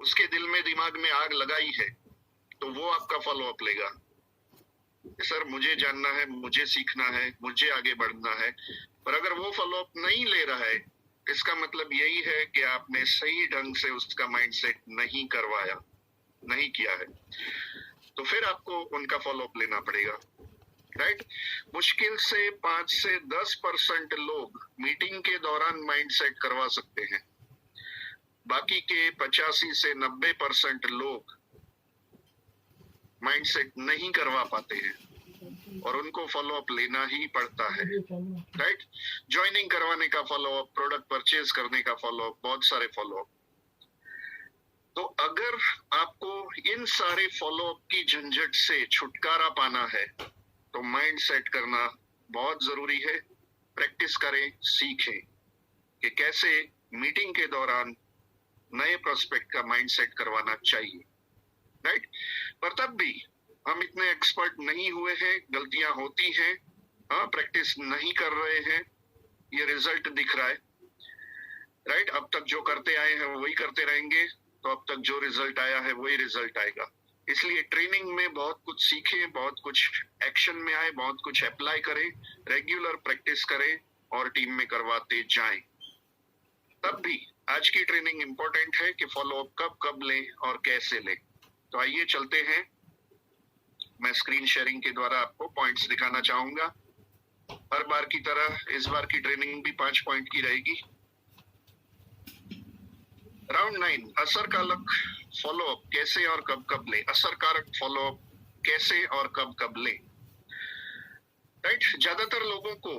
उसके दिल में दिमाग में आग लगाई है, तो वो आपका फॉलो अप लेगा। सर मुझे जानना है, मुझे सीखना है, मुझे आगे बढ़ना है। पर अगर वो फॉलो अप नहीं ले रहा है, इसका मतलब यही है कि आपने सही ढंग से उसका माइंडसेट नहीं करवाया, नहीं किया है। तो फिर आपको उनका फॉलो अप लेना पड़ेगा, राइट। मुश्किल से 5 से 10% लोग मीटिंग के दौरान माइंडसेट करवा सकते हैं, बाकी के 85 से 90% लोग माइंडसेट नहीं करवा पाते हैं और उनको फॉलो अप लेना ही पड़ता है, राइट। ज्वाइनिंग करवाने का फॉलो अप, प्रोडक्ट परचेज करने का फॉलो अप, बहुत सारे फॉलो अप। तो अगर आपको इन सारे फॉलो अप की झंझट से छुटकारा पाना है तो माइंड सेट करना बहुत जरूरी है। प्रैक्टिस करें, सीखें कि कैसे मीटिंग के दौरान नए प्रोस्पेक्ट का माइंड सेट करवाना चाहिए, राइट। पर तब भी हम इतने एक्सपर्ट नहीं हुए हैं, गलतियां होती हैं, हाँ, प्रैक्टिस नहीं कर रहे हैं, ये रिजल्ट दिख रहा है, राइट। अब तक जो करते आए हैं वही करते रहेंगे, तो अब तक जो रिजल्ट आया है वही रिजल्ट आएगा। इसलिए ट्रेनिंग में बहुत कुछ सीखें, बहुत कुछ एक्शन में आए, बहुत कुछ अप्लाई करें, रेगुलर प्रैक्टिस करें और टीम में करवाते जाएं। तब भी आज की ट्रेनिंग इंपॉर्टेंट है कि फॉलो अप कब लें और कैसे लें। तो आइए चलते हैं, मैं स्क्रीन शेयरिंग के द्वारा आपको पॉइंट्स दिखाना चाहूंगा। हर बार की तरह इस बार की ट्रेनिंग भी 5 पॉइंट की रहेगी। राउंड 9, असरकारक फॉलो अप कैसे और कब कब लें। असरकारक फॉलो अप कैसे और कब कब लें, राइट। ज्यादातर लोगों को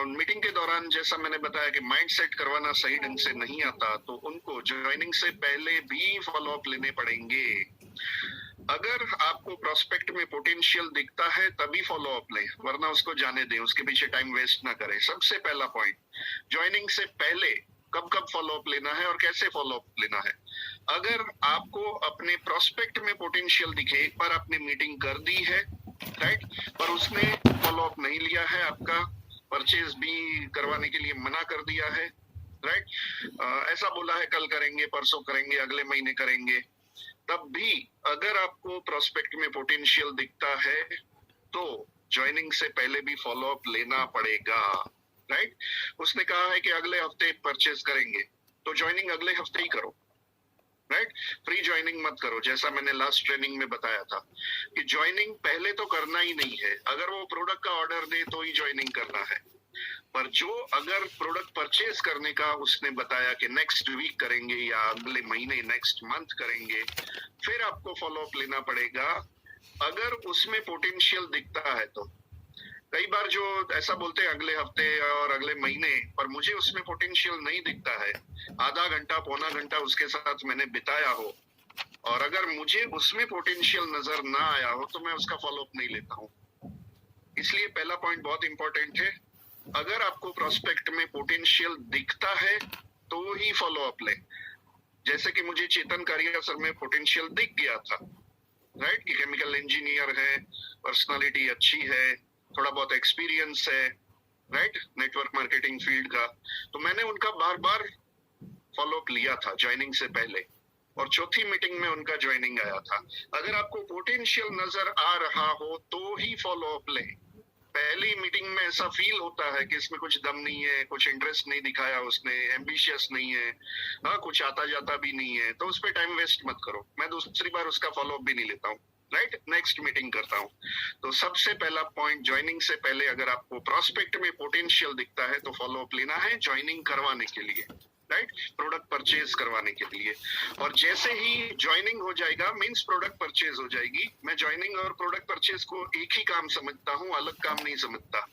मीटिंग के दौरान, जैसा मैंने बताया कि माइंड सेट करवाना सही ढंग से नहीं आता, तो उनको ज्वाइनिंग से पहले भी फॉलो अप लेने पड़ेंगे। अगर आपको प्रोस्पेक्ट में पोटेंशियल दिखता है तभी फॉलो अप लें, वरना उसको जाने दें, उसके पीछे टाइम वेस्ट ना करें। सबसे पहला पॉइंट, ज्वाइनिंग से पहले कब कब फॉलो अप लेना है और कैसे फॉलो अप लेना है। अगर आपको अपने प्रोस्पेक्ट में पोटेंशियल दिखे, एक बार आपने मीटिंग कर दी है, राइट, पर उसने फॉलो अप नहीं लिया है, आपका परचेज भी करवाने के लिए मना कर दिया है, राइट, ऐसा बोला है कल करेंगे, परसों करेंगे, अगले महीने करेंगे, तब भी अगर आपको प्रोस्पेक्ट में पोटेंशियल दिखता है तो ज्वाइनिंग से पहले भी फॉलो अप लेना पड़ेगा, राइट। उसने कहा है कि अगले हफ्ते परचेज करेंगे, तो ज्वाइनिंग अगले हफ्ते ही करो, राइट। फ्री ज्वाइनिंग मत करो, जैसा मैंने लास्ट ट्रेनिंग में बताया था कि ज्वाइनिंग पहले तो करना ही नहीं है। अगर वो प्रोडक्ट का ऑर्डर दे तो ही ज्वाइनिंग करना है, पर जो अगर प्रोडक्ट परचेज करने का उसने बताया कि नेक्स्ट वीक करेंगे या अगले महीने, नेक्स्ट मंथ करेंगे, फिर आपको फॉलो अप लेना पड़ेगा अगर उसमें पोटेंशियल दिखता है तो। कई बार जो ऐसा बोलते हैं अगले हफ्ते और अगले महीने, पर मुझे उसमें पोटेंशियल नहीं दिखता है, आधा घंटा पौना घंटा उसके साथ मैंने बिताया हो और अगर मुझे उसमें पोटेंशियल नजर ना आया हो तो मैं उसका फॉलो अप नहीं लेता हूँ। इसलिए पहला पॉइंट बहुत इंपॉर्टेंट है, अगर आपको प्रोस्पेक्ट में पोटेंशियल दिखता है तो ही फॉलो अप लें। जैसे कि मुझे चेतन कारिया सर में पोटेंशियल दिख गया था, राइट, कि केमिकल इंजीनियर है, पर्सनालिटी अच्छी है, थोड़ा बहुत एक्सपीरियंस है, राइट, नेटवर्क मार्केटिंग फील्ड का, तो मैंने उनका बार बार फॉलो अप लिया था ज्वाइनिंग से पहले और चौथी मीटिंग में उनका ज्वाइनिंग आया था। अगर आपको पोटेंशियल नजर आ रहा हो तो ही फॉलो अप लें। पहली मीटिंग में ऐसा फील होता है कि इसमें कुछ दम नहीं है, कुछ इंटरेस्ट नहीं दिखाया उसने, एम्बिशियस नहीं है, हाँ, कुछ आता जाता भी नहीं है, तो उस पर टाइम वेस्ट मत करो। मैं दूसरी बार उसका फॉलो अप भी नहीं लेता हूँ, राइट, नेक्स्ट मीटिंग करता हूँ। तो सबसे पहला पॉइंट, ज्वाइनिंग से पहले अगर आपको प्रोस्पेक्ट में पोटेंशियल दिखता है तो फॉलो अप लेना है ज्वाइनिंग करवाने के लिए, राइट, प्रोडक्ट परचेज करवाने के लिए। और जैसे ही ज्वाइनिंग हो जाएगा मींस प्रोडक्ट परचेज हो जाएगी। मैं ज्वाइनिंग और प्रोडक्ट परचेज को एक ही काम समझता हूँ, अलग काम नहीं समझता।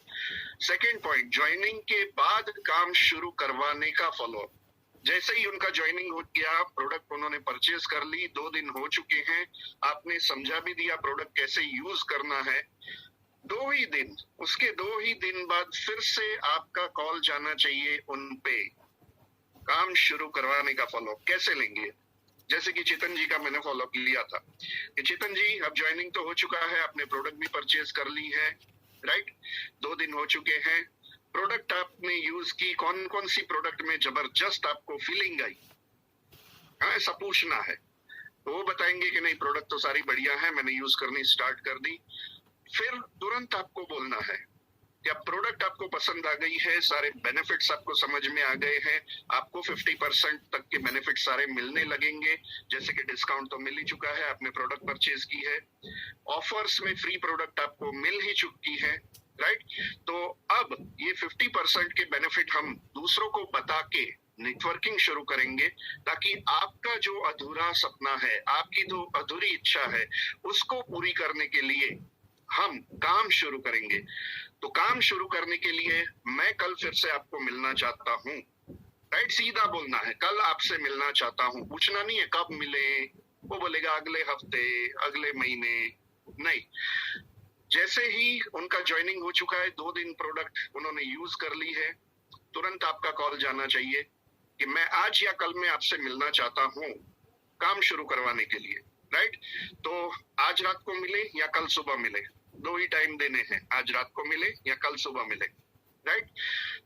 सेकेंड पॉइंट, ज्वाइनिंग के बाद काम शुरू करवाने का फॉलो अप। जैसे ही उनका ज्वाइनिंग हो गया, प्रोडक्ट उन्होंने परचेज कर ली, 2 दिन हो चुके हैं, आपने समझा भी दिया प्रोडक्ट कैसे यूज करना है, 2 ही दिन, उसके 2 ही दिन बाद फिर से आपका कॉल जाना चाहिए उन पे, काम शुरू करवाने का फॉलो अप कैसे लेंगे। जैसे कि चेतन जी का मैंने फॉलो अप लिया था कि चेतन जी अब ज्वाइनिंग तो हो चुका है, आपने प्रोडक्ट भी परचेज कर ली है, राइट, 2 दिन हो चुके हैं, प्रोडक्ट आपने यूज की, कौन कौन सी प्रोडक्ट में जबरदस्त आपको फीलिंग आई, हाँ, ऐसा पूछना है। तो वो बताएंगे कि नहीं प्रोडक्ट तो सारी बढ़िया है, मैंने यूज करनी स्टार्ट कर दी। फिर तुरंत आपको बोलना है कि अब प्रोडक्ट आपको पसंद आ गई है, सारे बेनिफिट्स आपको समझ में आ गए हैं, आपको 50% तक के बेनिफिट सारे मिलने लगेंगे। जैसे कि डिस्काउंट तो मिल ही चुका है, आपने प्रोडक्ट परचेज की है, ऑफर्स में फ्री प्रोडक्ट आपको मिल ही चुकी है, राइट। तो अब ये 50% के बेनिफिट हम दूसरों को बता के नेटवर्किंग शुरू करेंगे, ताकि आपका जो अधूरा सपना है, आपकी जो अधूरी इच्छा है, उसको पूरी करने के लिए हम काम शुरू करेंगे। तो काम शुरू करने के लिए मैं कल फिर से आपको मिलना चाहता हूँ, राइट। सीधा बोलना है, कल आपसे मिलना चाहता हूँ, पूछना नहीं है कब मिले, वो बोलेगा अगले हफ्ते, अगले महीने, नहीं। जैसे ही उनका ज्वाइनिंग हो चुका है, 2 दिन प्रोडक्ट उन्होंने यूज कर ली है, तुरंत आपका कॉल जाना चाहिए कि मैं आज या कल में आपसे मिलना चाहता हूँ काम शुरू करवाने के लिए, राइट। तो आज रात को मिले या कल सुबह मिले, 2 ही टाइम देने हैं, आज रात को मिले या कल सुबह मिले, राइट।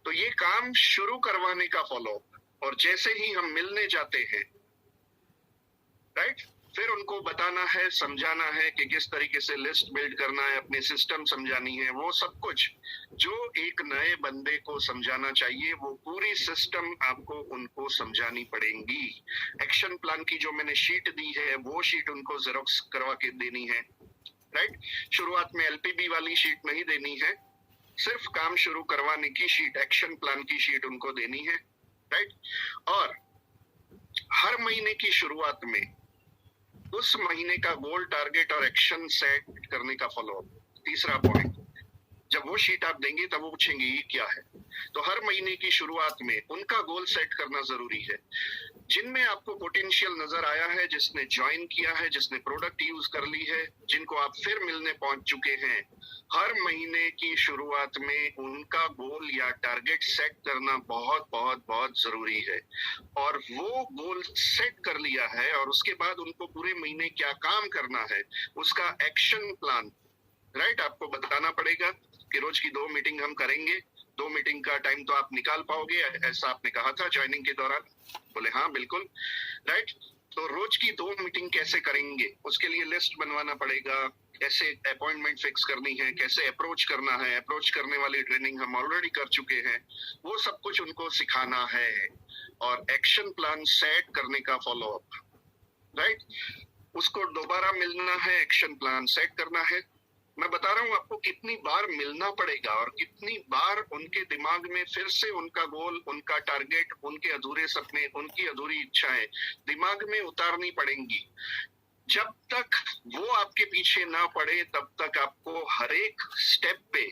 तो ये काम शुरू करवाने का फॉलोअप, और जैसे ही हम मिलने जाते हैं, राइट, फिर उनको बताना है, समझाना है कि किस तरीके से लिस्ट बिल्ड करना है, अपनी सिस्टम समझानी है, वो सब कुछ जो एक नए बंदे को समझाना चाहिए, वो पूरी सिस्टम आपको उनको समझानी पड़ेगी। एक्शन प्लान की जो मैंने शीट दी है, वो शीट उनको जेरोक्स करवा के देनी है, राइट। शुरुआत में एलपीबी वाली शीट नहीं देनी है, सिर्फ काम शुरू करवाने की शीट, एक्शन प्लान की शीट उनको देनी है, राइट। और हर महीने की शुरुआत में उस महीने का गोल, टारगेट और एक्शन सेट करने का फॉलोअप। तीसरा पॉइंट, जब वो शीट आप देंगे तब वो पूछेंगे ये क्या है, तो हर महीने की शुरुआत में उनका गोल सेट करना जरूरी है। जिनमें आपको पोटेंशियल नजर आया है, जिसने ज्वाइन किया है, जिसने प्रोडक्ट यूज कर ली है, जिनको आप फिर मिलने पहुंच चुके हैं, हर महीने की शुरुआत में उनका गोल या टारगेट सेट करना बहुत बहुत बहुत जरूरी है। और वो गोल सेट कर लिया है और उसके बाद उनको पूरे महीने क्या काम करना है, उसका एक्शन प्लान, राइट, आपको बताना पड़ेगा कि रोज की 2 मीटिंग हम करेंगे। 2 मीटिंग का टाइम तो आप निकाल पाओगे, ऐसा आपने कहा था ज्वाइनिंग के दौरान, बोले हाँ बिल्कुल, राइट। तो रोज की 2 मीटिंग कैसे करेंगे, उसके लिए लिस्ट बनवाना पड़ेगा, कैसे अपॉइंटमेंट फिक्स करनी है, कैसे अप्रोच करना है, अप्रोच करने वाली ट्रेनिंग हम ऑलरेडी कर चुके हैं, वो सब कुछ उनको सिखाना है। और एक्शन प्लान सेट करने का फॉलोअप, राइट, उसको दोबारा मिलना है, एक्शन प्लान सेट करना है। मैं बता रहा हूं आपको कितनी बार मिलना पड़ेगा और कितनी बार उनके दिमाग में फिर से उनका गोल, उनका टारगेट, उनके अधूरे सपने, उनकी अधूरी इच्छाएं दिमाग में उतारनी पड़ेंगी। जब तक वो आपके पीछे ना पड़े तब तक आपको हर एक स्टेप पे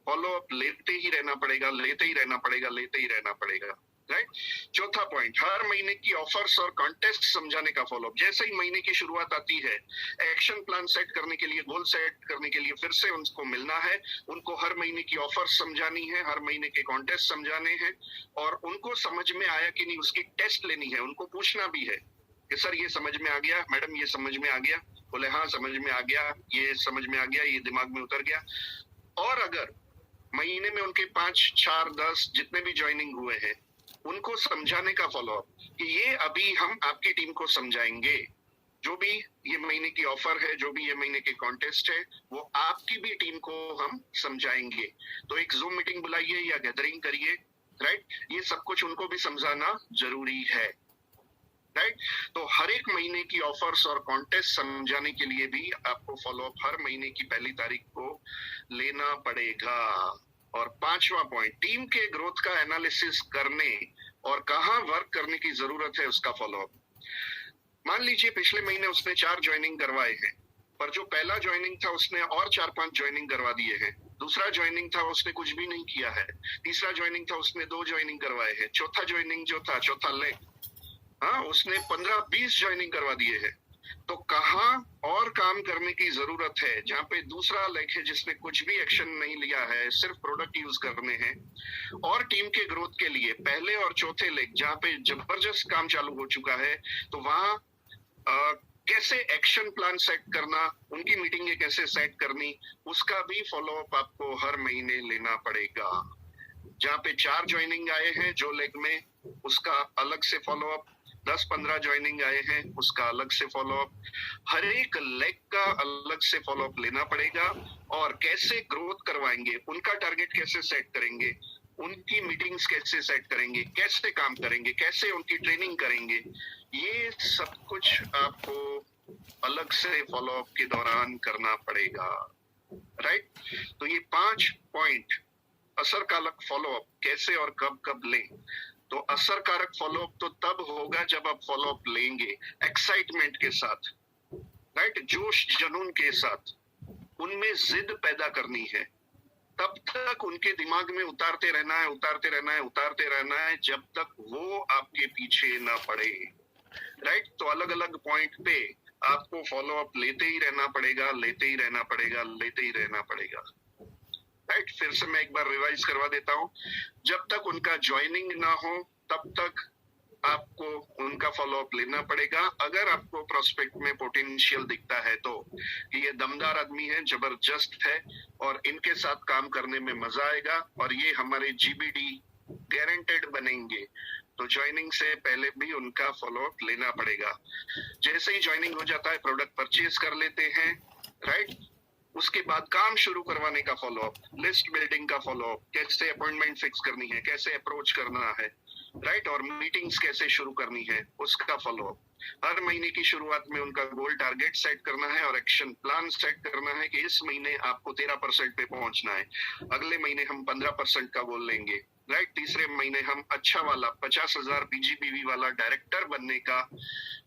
फॉलोअप लेते ही रहना पड़ेगा, लेते ही रहना पड़ेगा, लेते ही रहना पड़ेगा, राइट। चौथा पॉइंट, हर महीने की ऑफर्स और कॉन्टेस्ट समझाने का फॉलोअप। जैसे ही महीने की शुरुआत आती है, एक्शन प्लान सेट करने के लिए, गोल सेट करने के लिए फिर से उनको मिलना है, उनको हर महीने की ऑफर्स समझानी है, हर महीने के कॉन्टेस्ट समझाने हैं, और उनको समझ में आया कि नहीं उसकी टेस्ट लेनी है। उनको पूछना भी है कि सर ये समझ में आ गया, मैडम ये समझ में आ गया, बोले हाँ समझ में आ गया, ये समझ में आ गया, ये दिमाग में उतर गया। और अगर महीने में उनके 5, 4, 10 जितने भी ज्वाइनिंग हुए हैं, उनको समझाने का फॉलोअप कि ये अभी हम आपकी टीम को समझाएंगे, जो भी ये महीने की ऑफर है, जो भी ये महीने के कॉन्टेस्ट है, वो आपकी भी टीम को हम समझाएंगे। तो एक जूम मीटिंग बुलाइए या गैदरिंग करिए, राइट। ये सब कुछ उनको भी समझाना जरूरी है, राइट। तो हर एक महीने की ऑफर्स और कॉन्टेस्ट समझाने के लिए भी आपको फॉलोअप हर महीने की 1 तारीख को लेना पड़ेगा। और 5वां पॉइंट, टीम के ग्रोथ का एनालिसिस करने और कहां वर्क करने की जरूरत है उसका फॉलोअप। मान लीजिए पिछले महीने उसने 4 ज्वाइनिंग करवाए हैं, पर जो पहला ज्वाइनिंग था उसने और 4-5 ज्वाइनिंग करवा दिए हैं। दूसरा ज्वाइनिंग था उसने कुछ भी नहीं किया है। तीसरा ज्वाइनिंग था उसने 2 ज्वाइनिंग करवाए हैं। चौथा ज्वाइनिंग जो था, चौथा लेग, हाँ, उसने 15-20 ज्वाइनिंग करवा दिए हैं। तो कहां और काम करने की जरूरत है, जहां पे दूसरा लेग है जिसने कुछ भी एक्शन नहीं लिया है, सिर्फ प्रोडक्ट यूज करने हैं। और टीम के ग्रोथ के लिए पहले और चौथे लेग जहां पे जबरदस्त काम चालू हो चुका है, तो वहां कैसे एक्शन प्लान सेट करना, उनकी मीटिंगें कैसे सेट करनी, उसका भी फॉलोअप आपको हर महीने लेना पड़ेगा। जहां पे 4 ज्वाइनिंग आए हैं जो लेग में, उसका अलग से फॉलोअप, 10-15 ज्वाइनिंग आए हैं, उसका अलग से फॉलोअप, हर एक लेग का अलग से फॉलोअप लेना पड़ेगा, और कैसे ग्रोथ करवाएंगे, उनका टारगेट कैसे सेट करेंगे, उनकी मीटिंग्स कैसे सेट करेंगे, कैसे काम करेंगे, कैसे उनकी ट्रेनिंग करेंगे, ये सब कुछ आपको अलग से फॉलोअप के दौरान करना पड़ेगा, राइट। तो ये 5 पॉइंट असरकारक फॉलोअप कैसे और कब कब लें। तो असरकारक फॉलोअप तो तब होगा जब आप फॉलोअप लेंगे एक्साइटमेंट के साथ, राइट, जोश जुनून के साथ, उनमें जिद पैदा करनी है, तब तक उनके दिमाग में उतारते रहना है, उतारते रहना है, उतारते रहना है, जब तक वो आपके पीछे ना पड़े, राइट। तो अलग अलग पॉइंट पे आपको फॉलोअप लेते ही रहना पड़ेगा, लेते ही रहना पड़ेगा, लेते ही रहना पड़ेगा, राइट। फिर से मैं एक बार रिवाइज करवा देता हूँ। जब तक उनका ज्वाइनिंग ना हो तब तक आपको उनका फॉलोअप लेना पड़ेगा। अगर आपको प्रोस्पेक्ट में पोटेंशियल दिखता है तो कि ये दमदार आदमी है, जबरदस्त है और इनके साथ काम करने में मजा आएगा और ये हमारे जीबीडी गारंटेड बनेंगे, तो ज्वाइनिंग से पहले भी उनका फॉलोअप लेना पड़ेगा। जैसे ही ज्वाइनिंग हो जाता है प्रोडक्ट परचेज कर लेते हैं, राइट। उसके बाद काम शुरू करवाने का फॉलोअप, लिस्ट बिल्डिंग का फॉलोअप, कैसे अपॉइंटमेंट फिक्स करनी है, कैसे अप्रोच करना है, राइट, और मीटिंग्स कैसे शुरू करनी है उसका फॉलोअप। हर महीने की शुरुआत में उनका गोल टारगेट सेट करना है और एक्शन प्लान सेट करना है कि इस महीने आपको 13% पे पहुंचना है, अगले महीने हम 15% का गोल लेंगे, राइट, तीसरे महीने हम अच्छा वाला 50,000 पीजीपीवी वाला डायरेक्टर बनने का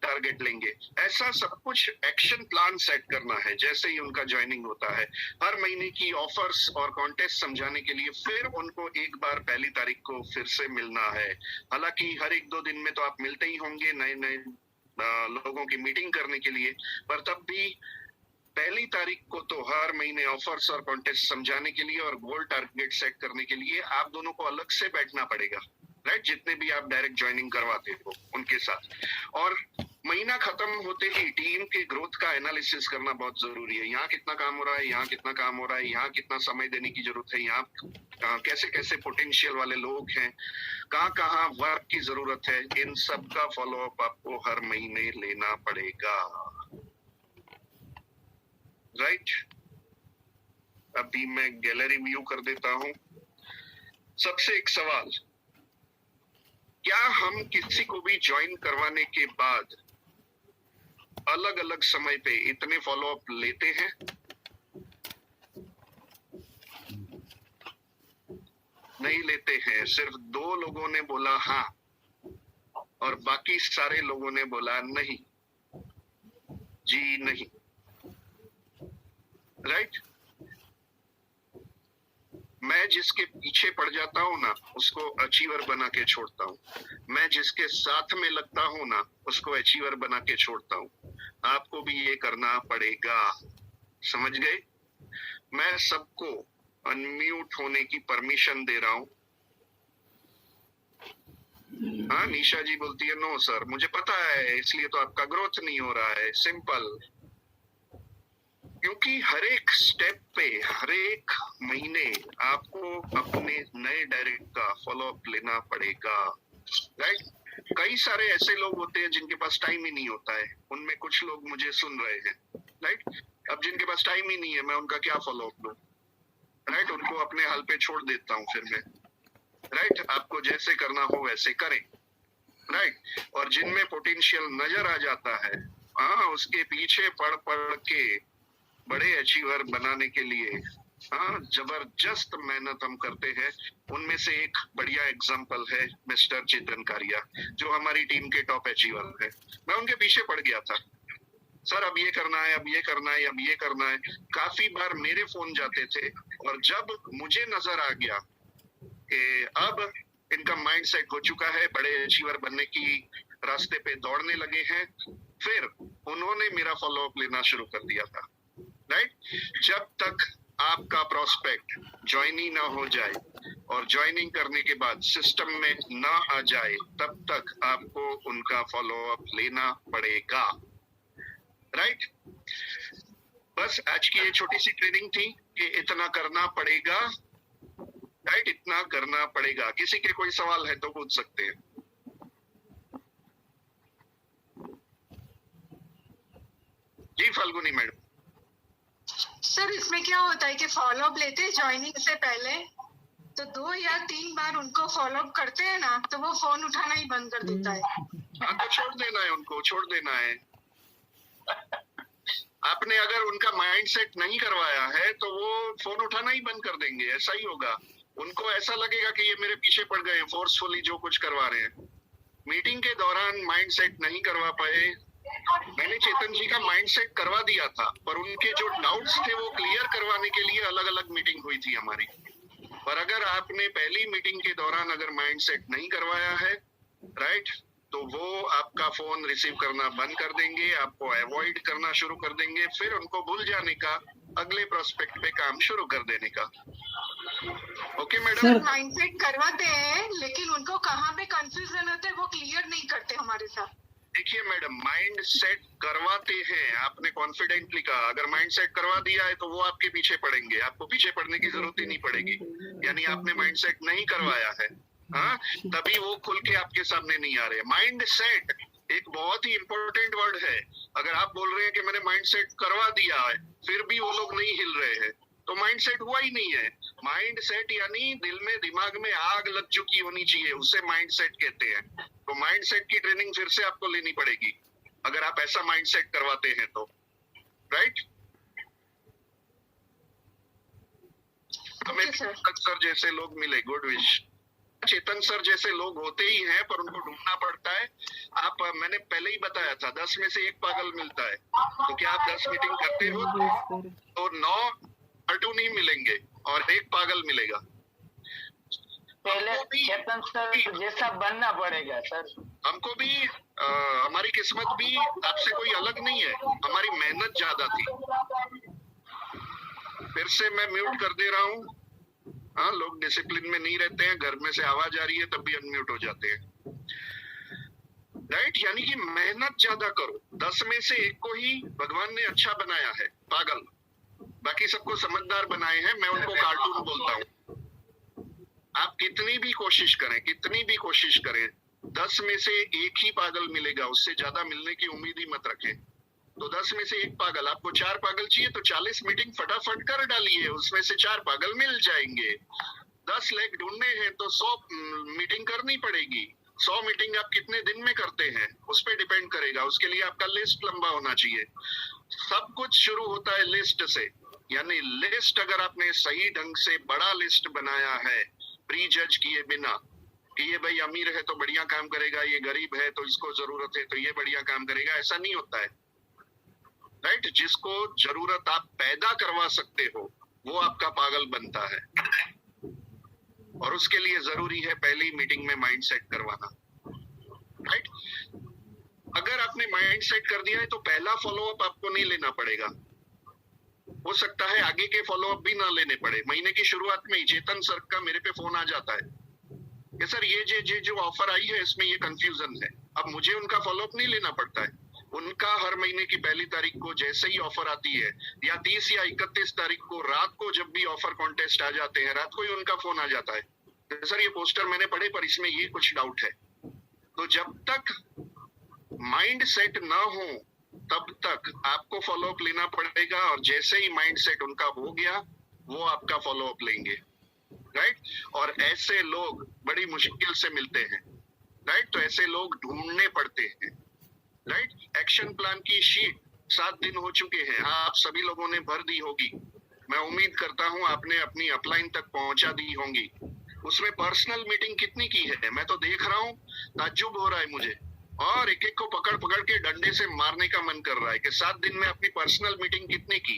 टारगेट लेंगे। ऐसा सब कुछ एक्शन प्लान सेट करना है जैसे ही उनका ज्वाइनिंग होता है। हर महीने की ऑफर्स और कॉन्टेस्ट समझाने के लिए फिर उनको एक बार पहली तारीख को फिर से मिलना है। हालांकि हर 1-2 दिन में तो आप मिलते ही होंगे नए नए लोगों की मीटिंग करने के लिए, पर तब भी पहली तारीख को तो हर महीने ऑफर्स और कॉन्टेस्ट समझाने के लिए और गोल टारगेट सेट करने के लिए आप दोनों को अलग से बैठना पड़ेगा, राइट, जितने भी आप डायरेक्ट ज्वाइनिंग करवाते हो उनके साथ। और महीना खत्म होते ही टीम के ग्रोथ का एनालिसिस करना बहुत जरूरी है। यहाँ कितना काम हो रहा है, यहाँ कितना काम हो रहा है, यहाँ कितना समय देने की जरूरत है, यहाँ कैसे कैसे पोटेंशियल वाले लोग हैं, कहाँ वर्क की जरूरत है, इन सब का फॉलोअप आपको हर महीने लेना पड़ेगा, राइट। अभी मैं गैलरी व्यू कर देता हूं। सबसे एक सवाल, क्या हम किसी को भी ज्वाइन करवाने के बाद अलग अलग समय पे इतने फॉलोअप लेते हैं? नहीं लेते हैं। सिर्फ 2 लोगों ने बोला हाँ और बाकी सारे लोगों ने बोला नहीं, जी नहीं, राइट। मैं जिसके पीछे पड़ जाता हूँ ना उसको अचीवर बना के छोड़ता हूँ, मैं जिसके साथ में लगता हूँ ना उसको अचीवर बना के छोड़ता हूँ। आपको भी ये करना पड़ेगा, समझ गए। मैं सबको अनम्यूट होने की परमिशन दे रहा हूँ। हाँ, निशा जी बोलती है नो सर, मुझे पता है, इसलिए तो आपका ग्रोथ नहीं हो रहा है। सिंपल, क्योंकि हर एक स्टेप पे हर एक महीने आपको अपने नए डायरेक्ट का फॉलोअप लेना पड़ेगा, राइट। कई सारे ऐसे लोग होते हैं जिनके पास टाइम ही नहीं होता है, उनमें कुछ लोग मुझे सुन रहे हैं, राइट। अब जिनके पास टाइम ही नहीं है मैं उनका क्या फॉलोअप लूं, राइट, उनको अपने हाल पे छोड़ देता हूं फिर मैं, राइट। आपको जैसे करना हो वैसे करें, राइट। और जिनमें पोटेंशियल नजर आ जाता है, हाँ, उसके पीछे पढ़ पढ़ के बड़े अचीवर बनाने के लिए हाँ जबरदस्त मेहनत हम करते हैं। उनमें से एक बढ़िया एग्जांपल है मिस्टर चेतन कारिया, जो हमारी टीम के टॉप अचीवर है। मैं उनके पीछे पड़ गया था, सर अब ये करना है, अब ये करना है, अब ये करना है। काफी बार मेरे फोन जाते थे और जब मुझे नजर आ गया कि अब इनका माइंडसेट हो चुका है, बड़े अचीवर बनने की रास्ते पे दौड़ने लगे हैं, फिर उन्होंने मेरा फॉलोअप लेना शुरू कर दिया था, राइट। जब तक आपका प्रोस्पेक्ट ज्वाइनी ना हो जाए और ज्वाइनिंग करने के बाद सिस्टम में ना आ जाए तब तक आपको उनका फॉलोअप लेना पड़ेगा, राइट। बस आज की ये छोटी सी ट्रेनिंग थी कि इतना करना पड़ेगा, राइट, इतना करना पड़ेगा। किसी के कोई सवाल है तो पूछ सकते हैं। जी फाल्गुनी मैडम। सर इसमें क्या होता है कि फॉलो अप लेते हैं ज्वाइनिंग से पहले, तो 2 या 3 बार उनको फॉलो अप करते हैं ना, तो वो फोन उठाना ही बंद कर देता है। हाँ तो छोड़ देना है, उनको छोड़ देना है। आपने अगर उनका माइंड सेट नहीं करवाया है तो वो फोन उठाना ही बंद कर देंगे, ऐसा ही होगा। उनको ऐसा लगेगा कि ये मेरे पीछे पड़ गए फोर्सफुली जो कुछ करवा रहे हैं। मीटिंग के दौरान माइंड सेट नहीं करवा पाए। मैंने चेतन जी का माइंड सेट करवा दिया था, पर उनके जो डाउट्स थे वो क्लियर करवाने के लिए अलग अलग मीटिंग हुई थी हमारी। पर अगर आपने पहली मीटिंग के दौरान अगर माइंड सेट नहीं करवाया है, राइट, तो वो आपका फोन रिसीव करना बंद कर देंगे, आपको अवॉइड करना शुरू कर देंगे, फिर उनको भूल जाने का, अगले प्रोस्पेक्ट पे काम शुरू कर देने का। Okay madam. माइंड सेट करवाते हैं लेकिन उनको कहाँ पे कंफ्यूजन होता है वो क्लियर नहीं करते हमारे साथ। देखिए मैडम, माइंड सेट करवाते हैं, आपने कॉन्फिडेंटली कहा, अगर माइंड सेट करवा दिया है तो वो आपके पीछे पड़ेंगे, आपको पीछे पड़ने की जरूरत ही नहीं पड़ेगी। यानी आपने माइंड सेट नहीं करवाया है, हाँ, तभी वो खुल के आपके सामने नहीं आ रहे। माइंड सेट एक बहुत ही इंपॉर्टेंट वर्ड है। अगर आप बोल रहे हैं कि मैंने माइंड सेट करवा दिया है फिर भी वो लोग नहीं हिल रहे हैं, तो माइंड सेट हुआ ही नहीं है। माइंड सेट यानी दिल में, दिमाग में आग लग चुकी होनी चाहिए, उसे माइंड सेट कहते हैं। तो माइंड सेट की ट्रेनिंग फिर से आपको लेनी पड़ेगी अगर आप ऐसा माइंड सेट करवाते हैं तो, राइट। हमें सर जैसे लोग मिले, गुड विश। चेतन सर जैसे लोग होते ही हैं पर उनको ढूंढना पड़ता है। आप, मैंने पहले ही बताया था 10 में से 1 पागल मिलता है। तो क्या आप 10 मीटिंग करते हो तो 9 कार्टून ही मिलेंगे और 1 पागल मिलेगा। पहले चेतन सर जैसा बनना पड़ेगा सर। हमको भी हमारी किस्मत भी आपसे कोई अलग नहीं है, हमारी मेहनत ज्यादा थी। फिर से मैं म्यूट कर दे रहा हूँ। हाँ, लोग डिसिप्लिन में नहीं रहते हैं, घर में से आवाज आ रही है तब भी अनम्यूट हो जाते हैं, राइट। यानी कि मेहनत ज्यादा करो। 10 में से 1 को ही भगवान ने अच्छा बनाया है, पागल, बाकी सबको समझदार बनाए हैं। मैं उनको कार्टून बोलता हूँ। आप कितनी भी कोशिश करें, कितनी भी कोशिश करें, 10 में से 1 ही पागल मिलेगा, उससे ज्यादा मिलने की उम्मीद ही मत रखें। तो 10 में से 1 पागल, आपको 4 पागल चाहिए तो 40 मीटिंग फटाफट कर डालिए, उसमें से 4 पागल मिल जाएंगे। 10 लेग ढूंढने हैं तो 100 मीटिंग करनी पड़ेगी। 100 मीटिंग आप कितने दिन में करते हैं उस पर डिपेंड करेगा। उसके लिए आपका लिस्ट लंबा होना चाहिए। सब कुछ शुरू होता है लिस्ट से। यानी लिस्ट अगर आपने सही ढंग से बड़ा लिस्ट बनाया है, प्री जज किए बिना कि ये भाई अमीर है तो बढ़िया काम करेगा, ये गरीब है तो इसको जरूरत है तो ये बढ़िया काम करेगा, ऐसा नहीं होता है, राइट। जिसको जरूरत आप पैदा करवा सकते हो वो आपका पागल बनता है, और उसके लिए जरूरी है पहली मीटिंग में माइंड सेट करवाना, राइट। अगर आपने माइंड सेट कर दिया है तो पहला फॉलोअप आपको नहीं लेना पड़ेगा। हो सकता है आगे के फॉलोअप भी ना लेने पड़े। महीने की शुरुआत में ही चेतन सर का मेरे पे फोन आ जाता है कि सर ये जो ऑफर आई है इसमें ये कंफ्यूजन है। अब मुझे उनका फॉलोअप नहीं लेना पड़ता है। उनका हर महीने की पहली तारीख को जैसे ही ऑफर आती है, या 30 या 31 तारीख को रात को जब भी ऑफर कॉन्टेस्ट आ जाते हैं, रात को ही उनका फोन आ जाता है, सर ये पोस्टर मैंने पढ़े पर इसमें ये कुछ डाउट है। तो जब तक माइंड सेट ना हो तब तक आपको फॉलोअप लेना पड़ेगा, और जैसे ही माइंड सेट उनका हो गया वो आपका फॉलोअप लेंगे, राइट। और ऐसे लोग बड़ी मुश्किल से मिलते हैं, राइट। तो ऐसे लोग ढूंढने पड़ते हैं, राइट। एक्शन प्लान की शीट 7 दिन हो चुके हैं, आप सभी लोगों ने भर दी होगी। मैं उम्मीद करता हूं आपने अपनी अपलाइन तक पहुंचा दी होंगी। उसमें पर्सनल मीटिंग कितनी की है मैं तो देख रहा हूं, ताज्जुब हो रहा है मुझे, और एक एक को पकड़ पकड़ के डंडे से मारने का मन कर रहा है कि 7 दिन में अपनी पर्सनल मीटिंग कितनी की।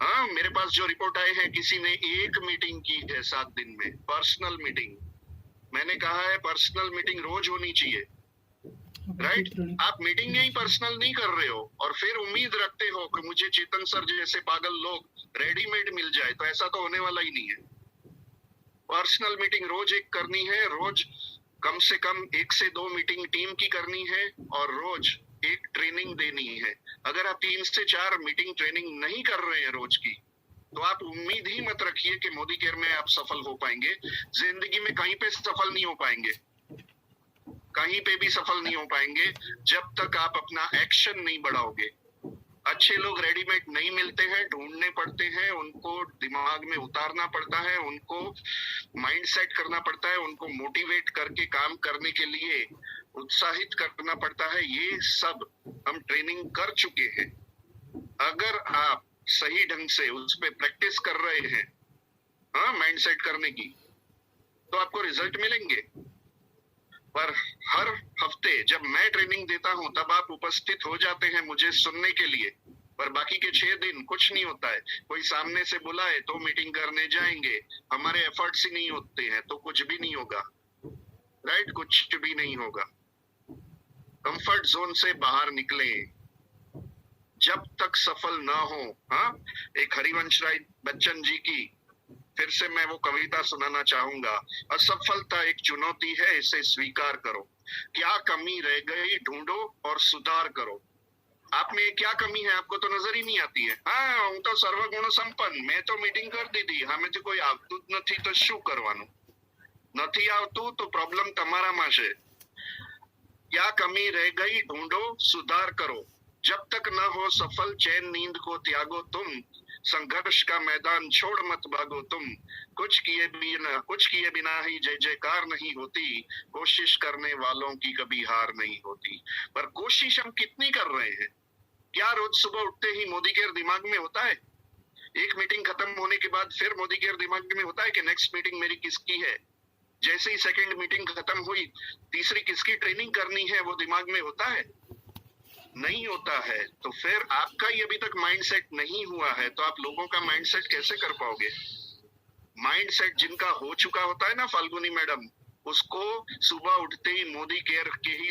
हाँ, मेरे पास जो रिपोर्ट आए हैं किसी ने 1 मीटिंग की है 7 दिन में, पर्सनल मीटिंग। मैंने कहा है पर्सनल मीटिंग रोज होनी चाहिए, राइट। आप मीटिंग ही पर्सनल नहीं कर रहे हो और फिर उम्मीद रखते हो कि मुझे चेतन सर जैसे पागल लोग रेडीमेड मिल जाए, तो ऐसा तो होने वाला ही नहीं है। पर्सनल मीटिंग रोज 1 करनी है, रोज कम से कम 1 से 2 मीटिंग टीम की करनी है, और रोज 1 ट्रेनिंग देनी है। अगर आप 3 से 4 मीटिंग ट्रेनिंग नहीं कर रहे हैं रोज की, तो आप उम्मीद ही मत रखिए कि मोदी केयर में आप सफल हो पाएंगे। जिंदगी में कहीं पे सफल नहीं हो पाएंगे, कहीं पे भी सफल नहीं हो पाएंगे जब तक आप अपना एक्शन नहीं बढ़ाओगे। अच्छे लोग रेडीमेड नहीं मिलते हैं, ढूंढने पड़ते हैं, उनको दिमाग में उतारना पड़ता है, उनको माइंड सेट करना पड़ता है, उनको मोटिवेट करके काम करने के लिए उत्साहित करना पड़ता है। ये सब हम ट्रेनिंग कर चुके हैं। अगर आप सही ढंग से उस पर प्रैक्टिस कर रहे हैं, हाँ, माइंड सेट करने की, तो आपको रिजल्ट मिलेंगे। पर हर हफ्ते जब मैं ट्रेनिंग देता हूं तब आप उपस्थित हो जाते हैं मुझे सुनने के लिए, पर बाकी के 6 दिन कुछ नहीं होता है। कोई सामने से बुलाए तो मीटिंग करने जाएंगे, हमारे एफर्ट्स ही नहीं होते हैं तो कुछ भी नहीं होगा, राइट? कुछ भी नहीं होगा। कंफर्ट जोन से बाहर निकले जब तक सफल ना हो। हाँ, एक हरिवंश राय बच्चन जी की फिर से मैं वो कविता सुनाना चाहूंगा। असफलता एक चुनौती है, इसे स्वीकार करो। क्या कमी रह गई ढूंढो और सुधार करो। आप में क्या कमी है आपको तो नजर ही नहीं आती है। हाँ, હું તો સર્વગુણ સંપન્ન, मैं तो मीटिंग कर દીધી, સામેથી કોઈ આવતું જ નથી તો શું કરવાનું? નથી આવતું તો પ્રોબ્લેમ તમારામાં છે। क्या कमी रह गई ढूंढो सुधार करो। जब तक न हो सफल चैन नींद को त्यागो तुम, संघर्ष का मैदान छोड़ मत भागो तुम। कुछ किए बिना ही जय जयकार नहीं होती, कोशिश करने वालों की कभी हार नहीं होती। पर कोशिश हम कितनी कर रहे हैं? क्या रोज सुबह उठते ही मोदी केयर दिमाग में होता है? एक मीटिंग खत्म होने के बाद फिर मोदी केयर दिमाग में होता है कि नेक्स्ट मीटिंग मेरी किसकी है? जैसे ही सेकंड मीटिंग खत्म हुई, तीसरी किसकी ट्रेनिंग करनी है वो दिमाग में होता है? नहीं होता है। तो फिर आपका ही अभी तक माइंडसेट नहीं हुआ है तो आप लोगों का माइंडसेट कैसे कर पाओगे? माइंडसेट जिनका हो चुका होता है ना फाल्गुनी मैडम, उसको सुबह उठते ही मोदी केयर के ही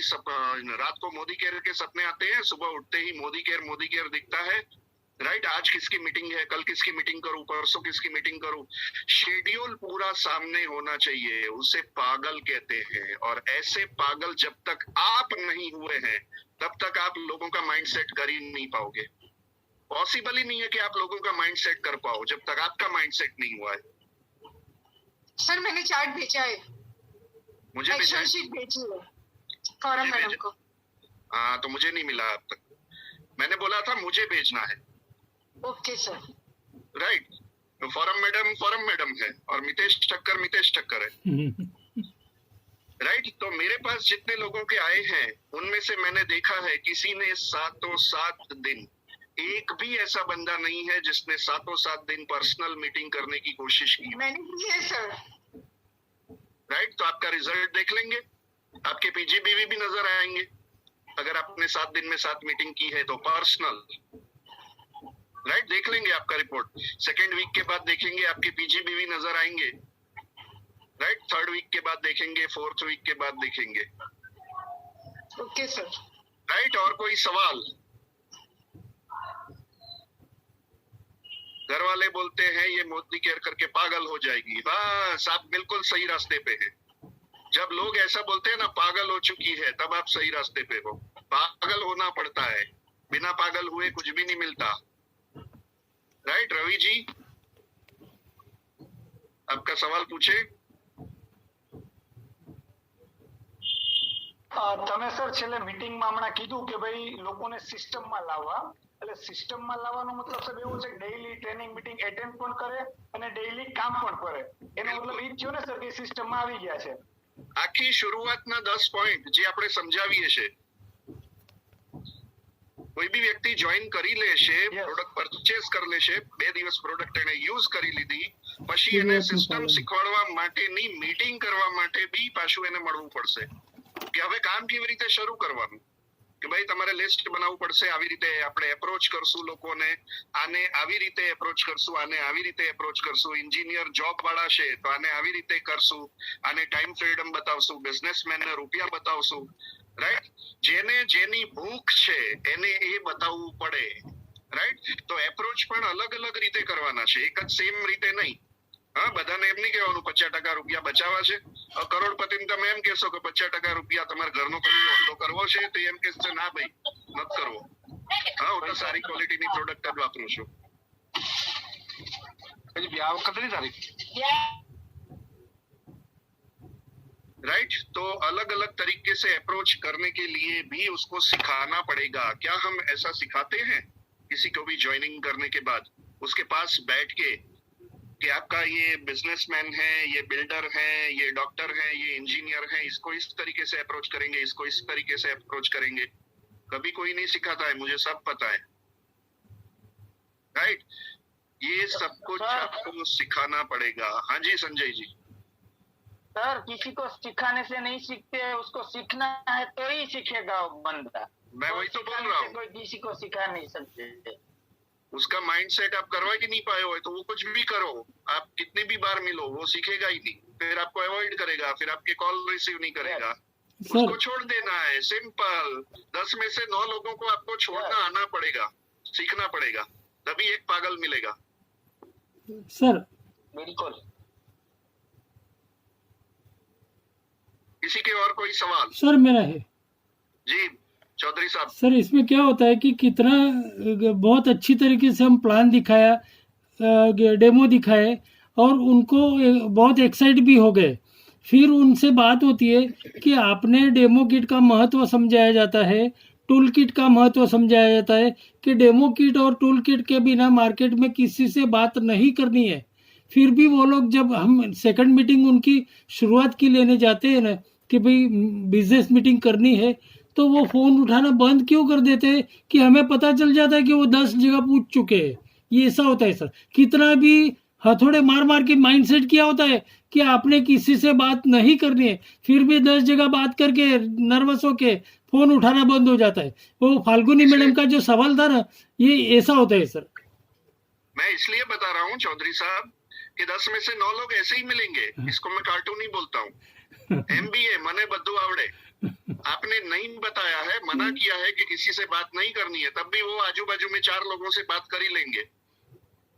रात को मोदी केयर के सपने आते हैं, सुबह उठते ही मोदी केयर दिखता है, राइट? आज किसकी मीटिंग है, कल किसकी मीटिंग करूं, परसों किसकी मीटिंग करूं। शेड्यूल पूरा सामने होना चाहिए, उसे पागल कहते हैं। और ऐसे पागल जब तक आप नहीं हुए हैं तब तक आप लोगों का माइंड सेट कर ही नहीं पाओगे। पॉसिबल ही नहीं है कि आप लोगों का माइंड सेट कर पाओ जब तक आपका माइंड सेट नहीं हुआ है। सर मैंने चार्ट भेजा है, मुझे भेजा एक्सेल है? शीट भेजी है फॉरम मुझे मैडम भेजा। को। हाँ, तो मुझे नहीं मिला अब तक। मैंने बोला था मुझे भेजना है, ओके सर। राइट? तो फॉरम मैडम है और मितेश ठक्कर है, राइट? तो मेरे पास जितने लोगों के आए हैं उनमें से मैंने देखा है किसी ने 7 दिन, एक भी ऐसा बंदा नहीं है जिसने 7 दिन पर्सनल मीटिंग करने की कोशिश की। मैंने की है सर। राइट? तो आपका रिजल्ट देख लेंगे, आपके पीजीबीवी भी नजर आएंगे। अगर आपने 7 दिन में 7 मीटिंग की है तो पर्सनल, राइट? देख लेंगे आपका रिपोर्ट। सेकेंड वीक के बाद देखेंगे आपके पीजीबीवी नजर आएंगे, राइट? थर्ड वीक के बाद देखेंगे, फोर्थ वीक के बाद देखेंगे, ओके सर। राइट? और कोई सवाल? घर वाले बोलते हैं ये मोदी केयर करके पागल हो जाएगी। बस आप बिल्कुल सही रास्ते पे हैं। जब लोग ऐसा बोलते हैं ना पागल हो चुकी है, तब आप सही रास्ते पे हो। पागल होना पड़ता है, बिना पागल हुए कुछ भी नहीं मिलता, राइट? रवि जी, आपका सवाल पूछे। તમે સર છેલ્લે મીટિંગમાં હમણાં કીધું કે ભાઈ લોકોને સિસ્ટમમાં લાવવા, એટલે સિસ્ટમમાં લાવવાનો મતલબ સાહેબ એવું છે કે ડેઈલી ટ્રેનિંગ મીટિંગ એટેન્ડ પણ કરે અને ડેઈલી કામ પણ કરે, એનો મતલબ એ જ થયો ને સર કે સિસ્ટમમાં આવી ગયા છે। આખી શરૂઆતના 10 પોઈન્ટ જે આપણે સમજાવીએ છે, કોઈ બી વ્યક્તિ જોઈન કરી લેશે, પ્રોડક્ટ પરચેસ કરી લેશે, 2 દિવસ પ્રોડક્ટ એને યુઝ કરી લીધી, પછી એને સિસ્ટમ શીખવાડવા માટેની મીટિંગ કરવા માટે બી પાછું એને મળવું પડશે કે હવે કામ કેવી રીતે શરૂ કરવાનું, કે ભાઈ તમારે લિસ્ટ બનાવવું પડશે, આવી રીતે આપણે એપ્રોચ કરશું લોકોને, આને આવી રીતે એપ્રોચ કરશું, આને આવી રીતે એપ્રોચ કરશું, એન્જિનિયર જોબ વાળા છે તો આને આવી રીતે કરશું, આને ટાઈમ ફ્રીડમ બતાવશું, બિઝનેસમેનને રૂપિયા બતાવશું, રાઈટ? જેને જેની ભૂખ છે એને એ બતાવવું પડે, રાઈટ? તો એપ્રોચ પણ અલગ અલગ રીતે કરવાના છે, એક જ સેમ રીતે નહીં। હા, બધાને એમ નહીં કહેવાનું 50% રૂપિયા બચાવવા છે। કરોડપતિને તમે એમ કહેશો કે 50% રૂપિયા તમારા ઘરનો ખર્ચો કરવો છે તો એમ કહેશે ના ભાઈ નથી કરવો। હા, હું તો સારી ક્વોલિટીની પ્રોડક્ટ જ વાપરું છું। પછી આ વખતની તારીખ, राइट? तो अलग अलग तरीके से अप्रोच करने के लिए भी उसको सिखाना पड़ेगा। क्या हम ऐसा सिखाते हैं किसी को भी ज्वाइनिंग करने के बाद उसके पास बैठ के कि आपका ये बिजनेसमैन है, ये बिल्डर है, ये डॉक्टर है, ये इंजीनियर है, इसको इस तरीके से अप्रोच करेंगे, इसको इस तरीके से अप्रोच करेंगे, कभी कोई नहीं सिखाता है, मुझे सब पता है। राइट, ये सब कुछ आपको सिखाना पड़ेगा। हाँ जी संजय जी। सर किसी को सिखाने से नहीं सीखते, उसको सीखना है तो ही सीखेगा वो बंदा। मैं वही तो बोल रहा हूँ, कोई किसी को सिखा नहीं सकते। उसका माइंडसेट आप करवा ही नहीं पाए हो तो वो कुछ भी करो, आप कितनी भी बार मिलो, वो सीखेगा ही नहीं, फिर आपको अवॉइड करेगा, फिर आपके कॉल रिसीव नहीं करेगा। उसको छोड़ देना है, सिंपल। 10 में से 9 लोगों को आपको छोड़ना आना पड़ेगा, सीखना पड़ेगा, तभी एक पागल मिलेगा। सर बिल्कुल। किसी के और कोई सवाल? सर मेरा है जी चौधरी साहब। सर इसमें क्या होता है कि कितना बहुत अच्छी तरीके से हम प्लान दिखाया, डेमो दिखाए और उनको बहुत एक्साइट भी हो गए। फिर उनसे बात होती है कि आपने डेमो किट का महत्व समझाया जाता है, टूल किट का महत्व समझाया जाता है कि डेमो किट और टूल किट के बिना मार्केट में किसी से बात नहीं करनी है। फिर भी वो लोग, जब हम सेकंड मीटिंग उनकी शुरुआत की लेने जाते हैं ना कि भाई बिजनेस मीटिंग करनी है, तो वो फ़ोन उठाना बंद क्यों कर देते हैं कि हमें पता चल जाता है कि वो 10 जगह पूछ चुके हैं। ये ऐसा होता है सर, कितना भी हथौड़े मार मार के माइंडसेट किया होता है कि आपने किसी से बात नहीं करनी है, फिर भी 10 जगह बात करके नर्वस होके फ़ोन उठाना बंद हो जाता है। वो फाल्गुनी मैडम का जो सवाल था ना, ये ऐसा होता है सर। मैं इसलिए बता रहा हूँ चौधरी साहब कि 10 में से 9 लोग ऐसे ही मिलेंगे। इसको मैं कार्टून ही बोलता हूँ, MBA मने बद्दू आवड़े। आपने नहीं बताया है, मना किया है कि किसी से बात नहीं करनी है, तब भी वो आजू बाजू में 4 लोगों से बात कर ही लेंगे।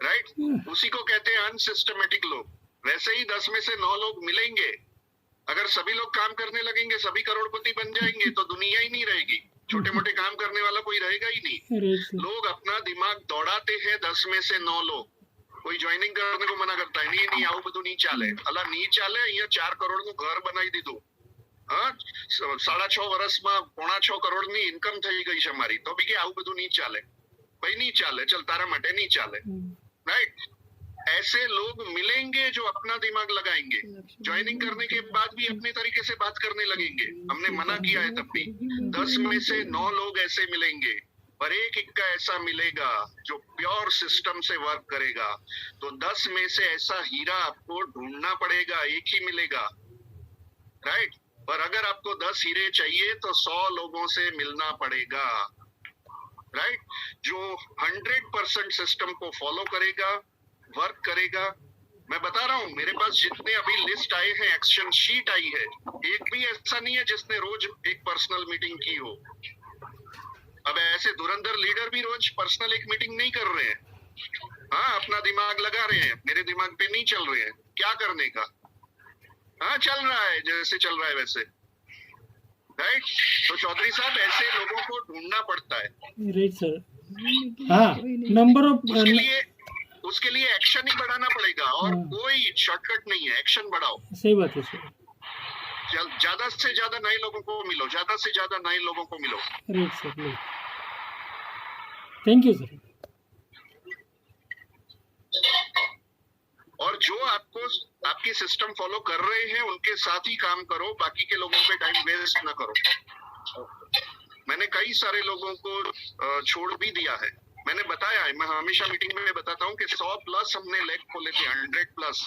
राइट, उसी को कहते हैं अनसिस्टमेटिक लोग। वैसे ही 10 में से 9 लोग मिलेंगे, अगर सभी लोग काम करने लगेंगे, सभी करोड़पति बन जाएंगे, तो दुनिया ही नहीं रहेगी, छोटे मोटे काम करने वाला कोई रहेगा ही नहीं। लोग अपना दिमाग दौड़ाते हैं। 10 में से 9 लोग, कोई ज्वाइनिंग करने को मना करता है, नहीं आવું બધું नहीं चाले, अला नहीं चाले, अहियां 4 करोड़ નું घर बनावी દીધું। हाँ, 6.5 વર્ષમાં 6.25 કરોડની ઇન્કમ થઈ ગઈ છે મારી, તો બી કે આવું બધું નહીં ચાલે ભાई, नहीं चाले, चल तारा માટે नहीं चाले। राइट, ऐसे लोग मिलेंगे जो अपना दिमाग लगाएंगे, ज्वाइनिंग करने के बाद भी अपने तरीके से बात करने लगेंगे। हमने मना किया है तब भी। 10 में से 9 लोग ऐसे मिलेंगे, पर एक इक्का ऐसा मिलेगा जो प्योर सिस्टम से वर्क करेगा। तो 10 में से ऐसा हीरा आपको ढूंढना पड़ेगा, एक ही मिलेगा। राइट, पर अगर आपको 10 हीरे चाहिए तो 100 लोगों से मिलना पड़ेगा। राइट, जो 100% सिस्टम को फॉलो करेगा, वर्क करेगा। मैं बता रहा हूँ, मेरे पास जितने अभी लिस्ट आए हैं, एक्शन शीट आई है, एक भी ऐसा नहीं है जिसने रोज एक पर्सनल मीटिंग की हो। अब ऐसे धुरंधर लीडर भी रोज पर्सनल एक मीटिंग नहीं कर रहे हैं। हाँ, अपना दिमाग लगा रहे हैं, मेरे दिमाग पे नहीं चल रहे हैं, क्या करने का। हाँ, चल रहा है जैसे चल रहा है वैसे। राइट, तो चौधरी साहब ऐसे लोगों को ढूंढना पड़ता है। Right sir. हाँ, नंबर ऑफ उसके लिए एक्शन ही बढ़ाना पड़ेगा, और कोई शॉर्टकट नहीं है, एक्शन बढ़ाओ। सही बात है सर। ज्यादा से ज्यादा नए लोगों को मिलो, ज्यादा से ज्यादा नए लोगों को मिलो। Right sir, thank you sir. और जो आपको आपकी सिस्टम फॉलो कर रहे हैं उनके साथ ही काम करो, बाकी के लोगों पे टाइम वेस्ट ना करो। मैंने कई सारे लोगों को छोड़ भी दिया है, मैंने बताया है, मैं हमेशा मीटिंग में बताता हूँ कि 100+ हमने लेग खोले थे, 100+,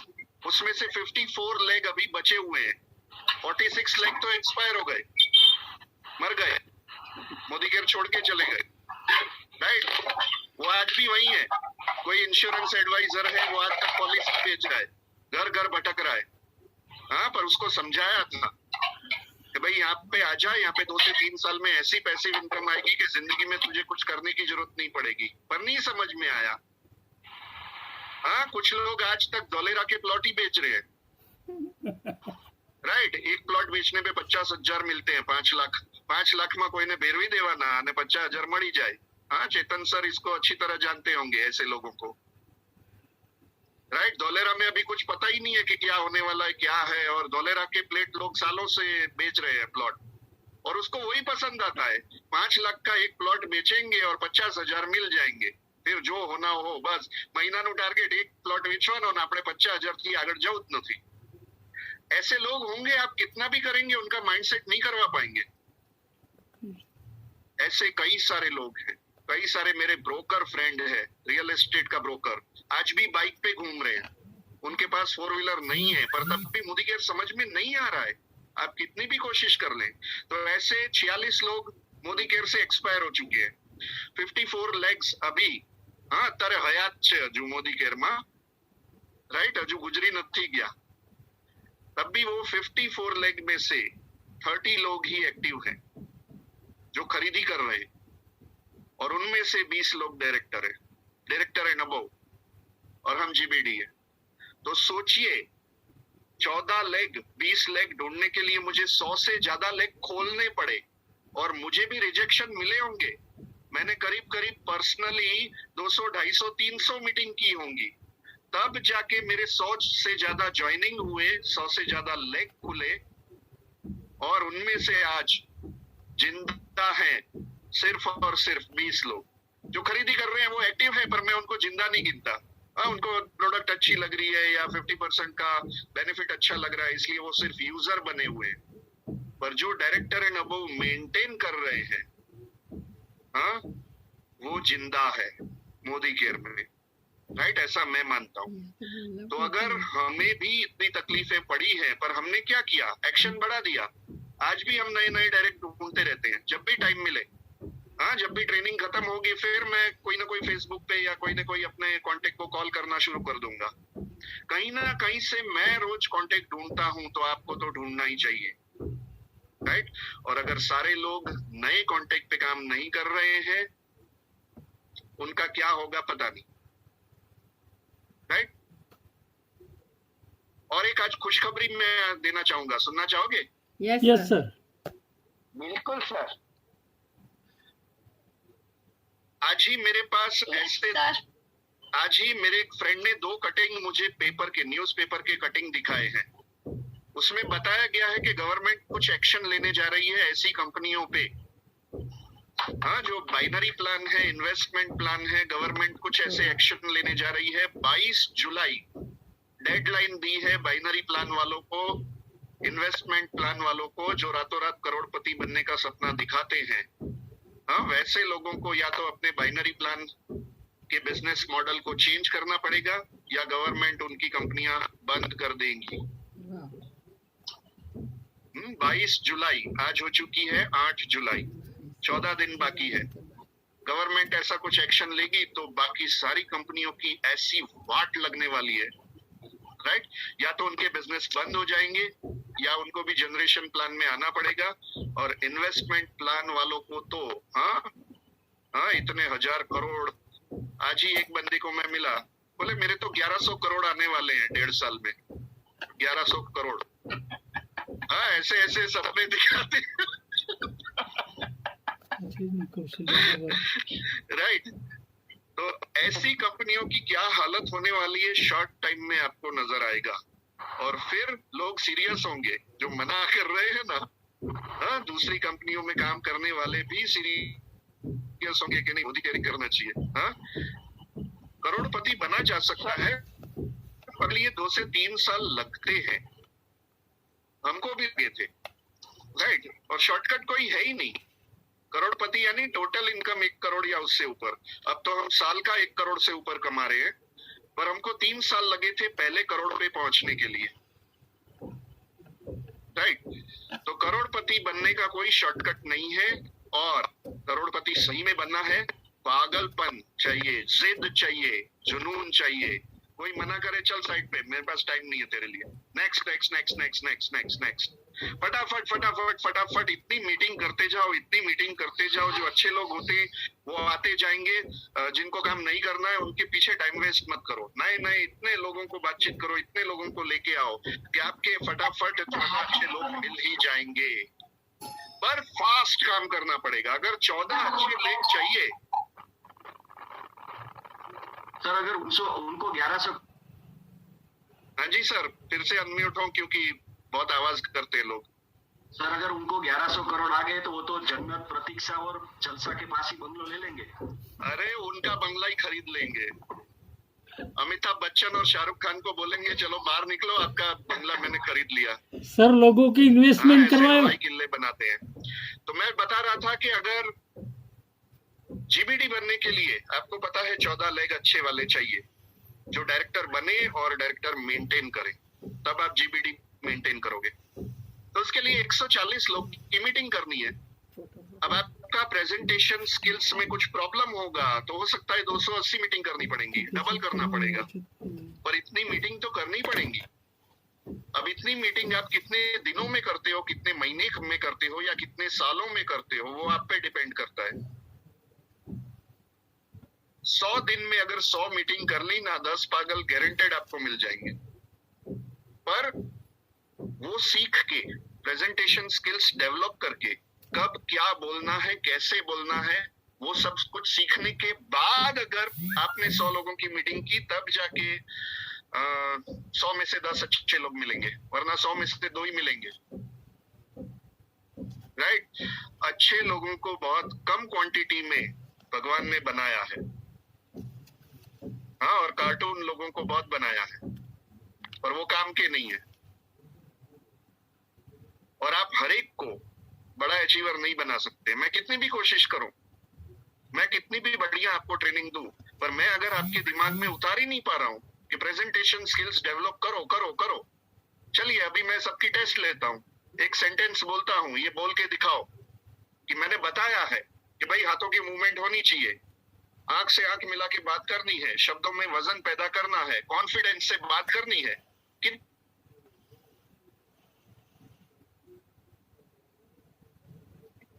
उसमें से 54 लेग अभी बचे हुए हैं। 46 लेग तो एक्सपायर हो गए, मर गए, मोदी केयर छोड़ के चले गए। राइट, वो आज भी वही है। कोई इंश्योरेंस एडवाइजर है, वो आज तक पॉलिसी बेच रहा है, घर घर भटक रहा है। हाँ, पर उसको समझाया था कि भाई यहाँ पे आ जा, यहाँ पे 2 से 3 साल में ऐसी पैसिव इनकम आएगी कि जिंदगी में तुझे कुछ करने की जरूरत नहीं पड़ेगी, पर नहीं समझ में आया। हाँ, कुछ लोग आज तक धोलेरा के प्लॉट ही बेच रहे हैं। राइट, एक प्लॉट बेचने पे 50,000 मिलते हैं, 5 लाख। 5 लाख में कोई ने बेरवी देवाना અને 50,000 मળી जाए। हाँ, चेतन सर इसको अच्छी तरह जानते होंगे ऐसे लोगों को। राइट, धोलेरा में अभी कुछ पता ही नहीं है कि क्या होने वाला है, क्या है, और धोलेरा के प्लेट लोग सालों से बेच रहे हैं प्लॉट। और उसको वही पसंद आता है। 5 लाख का एक प्लॉट बेचेंगे और 50,000 मिल जाएंगे, फिर जो होना हो बस। महीनाનું ટાર્ગેટ એક પ્લોટ વેચવાનો ને આપણે 50,000 થી આગળ જવું જ નથી। ऐसे लोग होंगे, आप कितना भी करेंगे उनका माइंडसेट नहीं करवा पाएंगे। ऐसे कई सारे लोग हैं, कई सारे मेरे ब्रोकर फ्रेंड है, रियल एस्टेट का ब्रोकर, आज भी बाइक पे घूम रहे हैं, उनके पास 4 व्हीलर नहीं है, पर तब भी मोदी केयर समझ में नहीं आ रहा है, आप कितनी भी कोशिश कर लें। तो ऐसे 46 लोग मोदी केयर से एक्सपायर हो चुके हैं। 54 लेग्स अभी અત્યારે હયાત છે હજુ મોદી કેર માં, રાઈટ, હજુ ગુજરી નથી ગયા। तब भी वो 54 लेग में से 30 लोग ही एक्टिव हैं जो खरीदी कर रहे हैं, और उनमें से 20 लोग डायरेक्टर है अबव, और हम जीबीडी है। तो सोचिए 14 लेग 20 लेग ढूंढने के लिए मुझे 100 से ज्यादा लेग खोलने पड़े, और मुझे भी रिजेक्शन मिले होंगे। मैंने करीब पर्सनली 200, 250, 300 मीटिंग की होंगी, तब जाके मेरे 100 से ज्यादा ज्वाइनिंग हुए, 100 से ज्यादा लेग खुले, और उनमें से आज जिंदा हैं सिर्फ और सिर्फ 20 लोग। जो खरीदी कर रहे हैं वो एक्टिव है, पर मैं उनको जिंदा नहीं गिनता। उनको प्रोडक्ट अच्छी लग रही है या 50% का बेनिफिट अच्छा लग रहा है, इसलिए वो सिर्फ यूजर बने हुए हैं। पर जो डायरेक्टर एंड अबव मेंटेन कर रहे हैं, वो जिंदा है मोदी केयर में, राइट, ऐसा मैं मानता हूँ। तो अगर हमें भी इतनी तकलीफें पड़ी हैं, पर हमने क्या किया, एक्शन बढ़ा दिया। आज भी हम नए नए डायरेक्ट ढूंढते रहते हैं, जब भी टाइम मिले। जब भी ट्रेनिंग खत्म होगी, फिर मैं कोई ना कोई फेसबुक पे या कोई ना कोई अपने कांटेक्ट को कॉल करना शुरू कर दूंगा। कहीं ना कहीं से मैं रोज कांटेक्ट ढूंढता हूं, तो आपको तो ढूंढना ही चाहिए, राइट। और अगर सारे लोग नए कांटेक्ट पे काम नहीं कर रहे हैं, उनका क्या होगा पता नहीं, राइट। और एक आज खुशखबरी मैं देना चाहूंगा, सुनना चाहोगे? Yes sir. बिल्कुल सर। आज ही मेरे पास आज ही मेरे एक फ्रेंड ने 2 कटिंग मुझे न्यूज़पेपर के कटिंग दिखाए हैं। उसमें बताया गया है कि गवर्नमेंट कुछ एक्शन लेने जा रही है ऐसी कंपनियों पे, जो बाइनरी प्लान है, इन्वेस्टमेंट प्लान है, गवर्नमेंट कुछ ऐसे एक्शन लेने जा रही है। 22 जुलाई डेडलाइन दी है बाइनरी प्लान वालों को, इन्वेस्टमेंट प्लान वालों को, जो रातों रात करोड़पति बनने का सपना दिखाते हैं। वैसे लोगों को या तो अपने बाइनरी प्लान के बिजनेस मॉडल को चेंज करना पड़ेगा, या गवर्नमेंट उनकी कंपनियां बंद कर देंगी। 22 जुलाई आज हो चुकी है, 8 जुलाई, 14 दिन बाकी है। गवर्नमेंट ऐसा कुछ एक्शन लेगी तो बाकी सारी कंपनियों की ऐसी वाट लगने वाली है, राइट। या तो उनके बिजनेस बंद हो जाएंगे, या उनको भी जनरेशन प्लान में आना पड़ेगा। और इन्वेस्टमेंट प्लान वालों को तो इतने 1000 करोड़। आज ही एक बंदे को मैं मिला, बोले मेरे तो 1100 करोड़ आने वाले हैं 1.5 साल में। 1100 करोड़, ऐसे ऐसे सपने दिखाते राइट। तो ऐसी कंपनियों की क्या हालत होने वाली है, शॉर्ट टाइम में आपको नजर आएगा। और फिर लोग सीरियस होंगे, जो मना कर रहे हैं ना, दूसरी कंपनियों में काम करने वाले भी सीरियस होंगे कि नहीं, मोदी केयर करना चाहिए। करोड़पति बना जा सकता है, पर लिए 2 से 3 साल लगते हैं, हमको भी लगे थे, राइट। और शॉर्टकट कोई है ही नहीं। करोड़पति यानी टोटल इनकम 1 करोड़ या उससे ऊपर। अब तो हम साल का 1 करोड़ से ऊपर कमा रहे हैं, पर हमको 3 साल लगे थे पहले करोड़ पे पहुंचने के लिए, राइट। तो करोड़पति बनने का कोई शॉर्टकट नहीं है, और करोड़पति सही में बनना है, पागलपन चाहिए, जिद चाहिए, जुनून चाहिए। कोई मना करे चल साइड पे, मेरे पास टाइम नहीं है तेरे लिए, next next next next next next next, फटाफट फटाफट फटाफट इतनी मीटिंग करते जाओ, इतनी मीटिंग करते जाओ। जो अच्छे लोग होते हैं वो आते जाएंगे, जिनको काम नहीं करना है उनके पीछे टाइम वेस्ट मत करो। नए नए इतने लोगों को बातचीत करो, इतने लोगों को लेके आओ कि आपके फटाफट अच्छे लोग मिल ही जाएंगे। पर फास्ट काम करना पड़ेगा। अगर 14 अच्छे लोग चाहिए सर, अगर उनको 1100। हाँ जी सर, फिर से अनम्यूट हो क्योंकि बहुत आवाज करते हैं लोग। सर अगर उनको 1100 करोड़ आ गए तो वो तो जन्नत, प्रतीक्षा और जलसा के पास ही बंगलो ले लेंगे। अरे उनका बंगला ही खरीद लेंगे। अमिताभ बच्चन और शाहरुख खान को बोलेंगे चलो बाहर निकलो, आपका बंगला मैंने खरीद लिया। सर लोगों की इन्वेस्टमेंट ऐसे करवाए। हवाई किले बनाते हैं। तो मैं बता रहा था कि अगर जीबीडी बनने के लिए आपको पता है 14 लेग अच्छे वाले चाहिए, जो डायरेक्टर बने और डायरेक्टर मेंटेन करे, तब आप जीबीडी मेंटेन करोगे। तो उसके लिए 140 लोग की मीटिंग करनी है। अब आपका प्रेजेंटेशन स्किल्स में कुछ प्रॉब्लम होगा तो हो सकता है 280 मीटिंग करनी पड़ेगी, डबल करना पड़ेगा, पर इतनी मीटिंग तो करनी पड़ेगी। अब इतनी मीटिंग आप कितने दिनों में करते हो, कितने महीने में करते हो या कितने सालों में करते हो, वो आप पे डिपेंड करता है। 100 दिन में अगर 100 मीटिंग कर ली ना, 10 पागल गारंटेड आपको मिल जाएंगे। पर वो सीख के प्रेजेंटेशन स्किल्स डेवलप करके कब क्या बोलना है, कैसे बोलना है, वो सब कुछ सीखने के बाद अगर आपने 100 लोगों की मीटिंग की, तब जाके 100 में से 10 अच्छे लोग मिलेंगे, वरना 100 में से 2 ही मिलेंगे। राइट? अच्छे लोगों को बहुत कम क्वांटिटी में भगवान ने बनाया है। हाँ, और कार्टून लोगों को बहुत बनाया है, पर वो काम के नहीं है। और आप हर एक को बड़ा अचीवर नहीं बना सकते। मैं कितनी भी कोशिश करूं, मैं कितनी भी बढ़िया आपको ट्रेनिंग दूं, पर मैं अगर आपके दिमाग में उतार ही नहीं पा रहा हूं कि प्रेजेंटेशन स्किल्स डेवलप करो करो करो, चलिए अभी मैं सबकी टेस्ट लेता हूं। एक सेंटेंस बोलता हूं, ये बोल के दिखाओ कि मैंने बताया है कि भाई हाथों की मूवमेंट होनी चाहिए, आंख से आंख मिला के बात करनी है, शब्दों में वजन पैदा करना है, कॉन्फिडेंस से बात करनी है। कि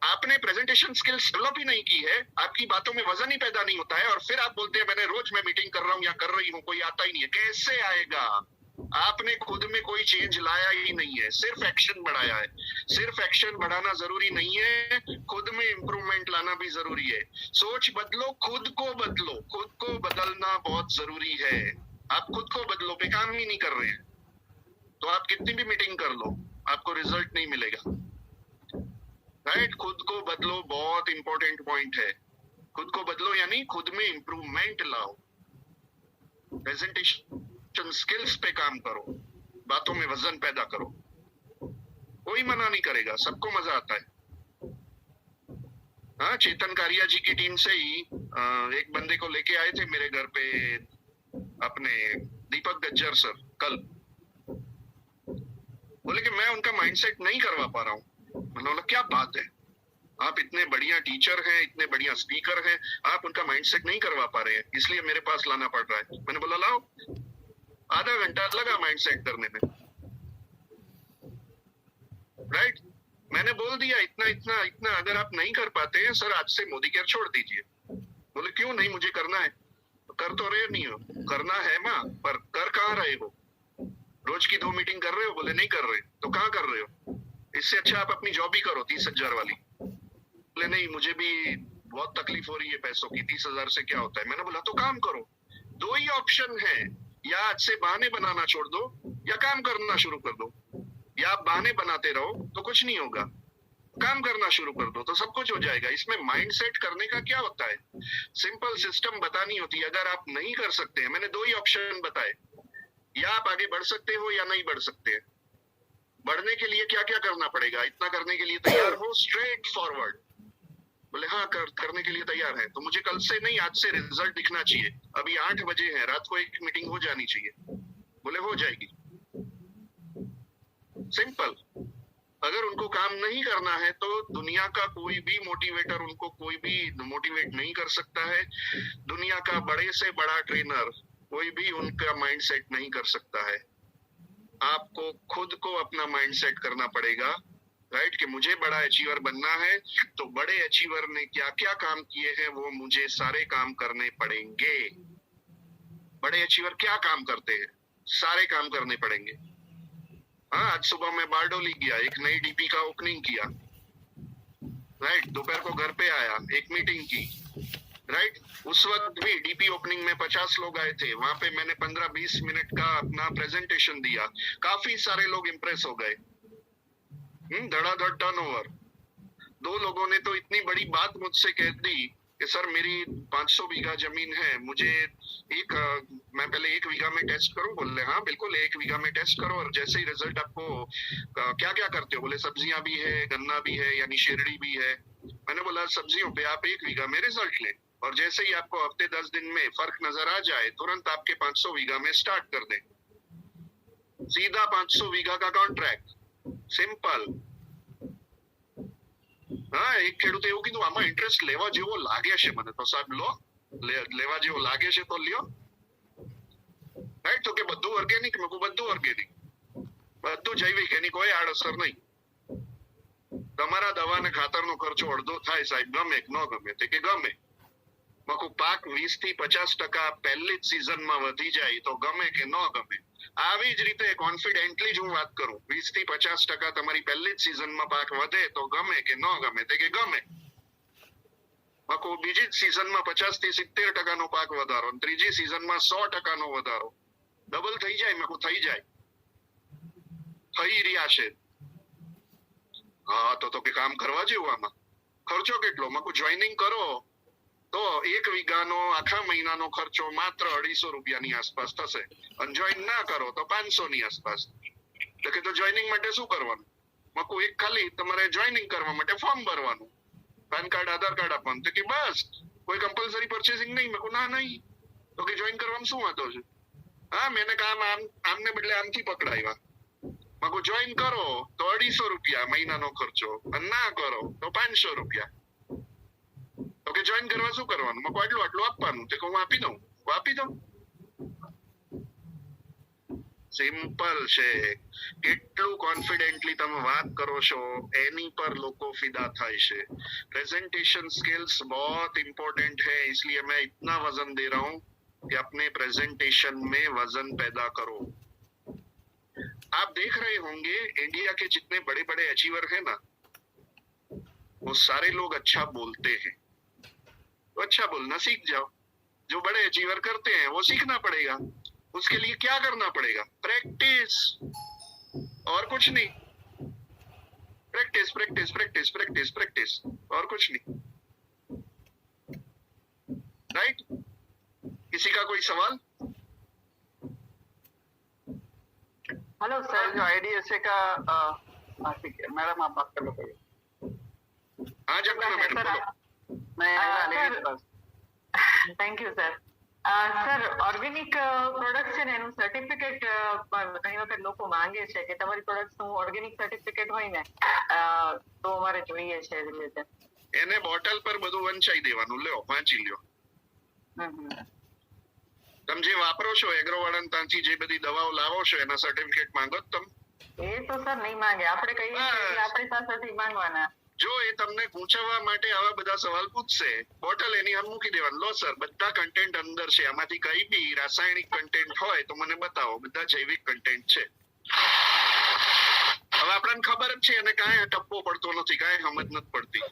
आपने प्रेजेंटेशन स्किल्स डेवलप ही नहीं की है, आपकी बातों में वजन ही पैदा नहीं होता है, और फिर आप बोलते हैं मैंने रोज मैं मीटिंग कर रहा हूं या कर रही हूं, कोई आता ही नहीं है। कैसे आएगा? आपने खुद में कोई चेंज लाया ही नहीं है, सिर्फ एक्शन बढ़ाया है। सिर्फ एक्शन बढ़ाना जरूरी नहीं है, खुद में इंप्रूवमेंट लाना भी जरूरी है। सोच बदलो, खुद को बदलो, खुद को बदलना बहुत जरूरी है। आप खुद को बदलो पे काम ही नहीं कर रहे हैं, तो आप कितनी भी मीटिंग कर लो, आपको रिजल्ट नहीं मिलेगा। राइट? खुद को बदलो बहुत इंपॉर्टेंट पॉइंट है। खुद को बदलो यानी खुद में इंप्रूवमेंट लाओ, प्रेजेंटेशन स्किल्स पे काम करो, बातों में वजन पैदा करो। कोई मना नहीं करेगा, सबको मजा आता है। हाँ, चेतन कारिया जी की टीम से ही एक बंदे को लेके आए थे मेरे घर पे, अपने दीपक गज्जर सर, कल। बोले कि मैं उनका माइंडसेट नहीं करवा पा रहा हूँ। मैंने बोला क्या बात है, आप इतने बढ़िया टीचर हैं, इतने बढ़िया स्पीकर हैं, आप उनका माइंडसेट नहीं करवा पा रहे हैं, इसलिए मेरे पास लाना पड़ रहा है। मैंने बोला लाओ। आधा घंटा लगा माइंडसेट करने में। राइट? मैंने बोल दिया इतना इतना इतना, अगर आप नहीं कर पाते हैं सर, आज से मोदी केयर छोड़ दीजिए। बोले क्यों नहीं, मुझे करना है। कर तो रहे नहीं हो, करना है माँ, पर कर कहाँ रहे हो? रोज की 2 मीटिंग कर रहे हो? बोले नहीं कर रहे। तो कहाँ कर रहे हो? इससे अच्छा आप अपनी जॉब ही करो 30,000 वाली। बोले नहीं, मुझे भी बहुत तकलीफ हो रही है पैसों की, 30,000 से क्या होता है। मैंने बोला तो काम करो। 2 ही ऑप्शन है, या आज से बहाने बनाना छोड़ दो या काम करना शुरू कर दो। या आप बहाने बनाते रहो तो कुछ नहीं होगा, काम करना शुरू कर दो तो सब कुछ हो जाएगा। इसमें माइंडसेट करने का क्या होता है, सिंपल सिस्टम बतानी होती है। अगर आप नहीं कर सकते हैं, मैंने 2 ही ऑप्शन बताए, या आप आगे बढ़ सकते हो या नहीं बढ़ सकते। बढ़ने के लिए क्या क्या करना पड़ेगा, इतना करने के लिए तैयार हो, स्ट्रेट फॉरवर्ड। बोले हाँ, करने के लिए तैयार है। तो मुझे कल से नहीं, आज से रिजल्ट दिखना चाहिए। अभी 8 बजे है, रात को एक मीटिंग हो जानी चाहिए। बोले हो जाएगी। सिंपल। अगर उनको काम नहीं करना है तो दुनिया का कोई भी मोटिवेटर उनको कोई भी मोटिवेट नहीं कर सकता है। दुनिया का बड़े से बड़ा ट्रेनर कोई भी उनका माइंडसेट नहीं कर सकता है। आपको खुद को अपना माइंडसेट करना पड़ेगा। राइट? कि मुझे बड़ा अचीवर बनना है, तो बड़े अचीवर ने क्या क्या काम किए हैं वो मुझे सारे काम करने पड़ेंगे। बड़े अचीवर क्या काम करते हैं, सारे काम करने पड़ेंगे। हाँ, आज सुबह मैं बारडोली गया, एक नई डीपी का ओपनिंग किया। राइट? दोपहर को घर पे आया, एक मीटिंग की। राइट? उस वक्त भी डीपी ओपनिंग में 50 लोग आए थे, वहां पे मैंने 15-20 मिनट का अपना प्रेजेंटेशन दिया। काफी सारे लोग इंप्रेस हो गए। धड़ाधड़ टर्नओवर। 2 लोगों ने तो इतनी बड़ी बात मुझसे कह दी कि सर मेरी 500 बीघा जमीन है, मुझे मैं पहले 1 बीघा में टेस्ट करूं? बोले हाँ बिल्कुल 1 बीघा में टेस्ट करो, और जैसे ही रिजल्ट आपको क्या क्या करते हो? बोले सब्जियां भी है, गन्ना भी है, यानी शेरड़ी भी है। मैंने बोला सब्जियों पे आप 1 बीघा में रिजल्ट लें, और जैसे ही आपको हफ्ते 10 दिन में फर्क नजर आ जाए तुरंत आपके 500 बीघा में स्टार्ट कर दें। सीधा 500 बीघा का कॉन्ट्रैक्ट, સિમ્પલ। હા, એક ખેડૂતે એવું કીધું આમાં ઇન્ટરેસ્ટ લેવા જેવો લાગે છે મને, તો સાહેબ લો, લેવા જેવો લાગે છે તો લ્યો, રાઈટ? તો કે બધું ઓર્ગેનિક? મેં કહ્યું બધું ઓર્ગેનિક, બધું જૈવિક, એની કોઈ આડઅસર નહીં। તમારા દવા ને ખાતરનો ખર્ચો અડધો થાય સાહેબ, ગમે કે ન ગમે? તે કે ગમે। મેં કહ્યું પાક 20 થી 50% પહેલી જ સિઝનમાં વધી જાય તો ગમે કે ન ગમે? આવી જ રીતે કોન્ફિડેન્ટલી જ હું વાત કરું, 20 થી 50% તમારી પહેલી જ સિઝનમાં પાક વધે તો ગમે કે ન ગમે? તે કે ગમે। મેં કહ્યું બીજી જ સિઝનમાં 50 થી 70% નો પાક વધારો, ત્રીજી સિઝનમાં 100% નો વધારો, ડબલ થઈ જાય? મેં કહ્યું થઈ જાય, થઈ રહ્યા છે। હા તો કે કામ કરવા જેવું, આમાં ખર્ચો કેટલો? મેં કહ્યું જોઈનિંગ કરો તો 1 વીઘાનો આખા મહિનાનો ખર્ચો માત્ર 250 રૂપિયાની આસપાસ થશે, અને જોઈન ના કરો તો 500 ની આસપાસ। તો કે તો જોઈનિંગ માટે શું કરવાનું? મેં કહ્યું એક ખાલી તમારે જોઈનિંગ કરવા માટે ફોર્મ ભરવાનું, પેન કાર્ડ આધાર કાર્ડ આપવાનું। તો કે બસ, કોઈ કમ્પલસરી પરચેસિંગ નહીં? મેં કહ્યું ના નહીં। તો કે જોઈન કરવામાં શું વાંધો છે? હા, મેં કામ આમને બદલે આમથી પકડાવ્યા। મેં કહ્યું જોઈન કરો તો 250 રૂપિયા મહિનાનો ખર્ચો, અને ના કરો તો 500 રૂપિયા। તો કે જોઈન કરવા શું કરવાનું? મેં કહ્યું આટલું આપવાનું। તો હું આપી દઉં? આપી દઉં, સિમ્પલ છે। કેટલું કોન્ફિડેન્ટલી તમે વાત કરો છો એની પર લોકો ફિદા થાય છે। प्रेजेंटेशन स्किल्स बहुत इंपॉर्टेंट है, इसलिए मैं इतना वजन दे रहा हूं कि अपने प्रेजेंटेशन में वजन पैदा करो। आप देख रहे होंगे इंडिया के जितने बड़े बड़े अचीवर हैं ना, वो सारे लोग अच्छा बोलते हैं। तो अच्छा बोलना सीख जाओ। जो बड़े अचीवर करते हैं वो सीखना पड़ेगा। उसके लिए क्या करना पड़ेगा? प्रैक्टिस, और कुछ नहीं। Practice practice practice practice practice, और कुछ नहीं, राइट? किसी का कोई सवाल? हेलो सर, जो आईडीएसए का ठीक है मैडम, आप बात कर लो पहले। हाँ जब मैडम बोलो। Thank you sir. Sir, organic product છે ને એનું સર્ટિફિકેટ ઘણી વખત લોકો માંગે છે કે તમારી પ્રોડક્ટનું ઓર્ગેનિક સર્ટિફિકેટ હોય ને તો અમારે જોઈએ છે એવી રીતે। એને બોટલ પર બધું વંચાઈ દેવાનું, લ્યો વાંચી લ્યો। તમે જે વાપરો છો એગ્રોવાળા ત્યાંથી જે બધી દવાઓ લાવો છો એના સર્ટિફિકેટ માંગો તમે? એ તો સર નહીં માંગે, આપણે કહીએ છીએ કે આપણી પાસેથી માંગવાના। જો એ તમને પૂછવા માટે આવા બધા સવાલ પૂછશે, બોટલ એની આમ મૂકી દેવાનું, લો સર બધા કન્ટેન્ટ અંદર છે, આમાંથી કઈ બી રાસાયણિક કન્ટેન્ટ હોય તો મને બતાવો, બધા જૈવિક કન્ટેન્ટ છે। હવે આપણને ખબર જ છે એને કાંઈ ટપ્પો પડતો નથી, કાંઈ સમજ નથી પડતી।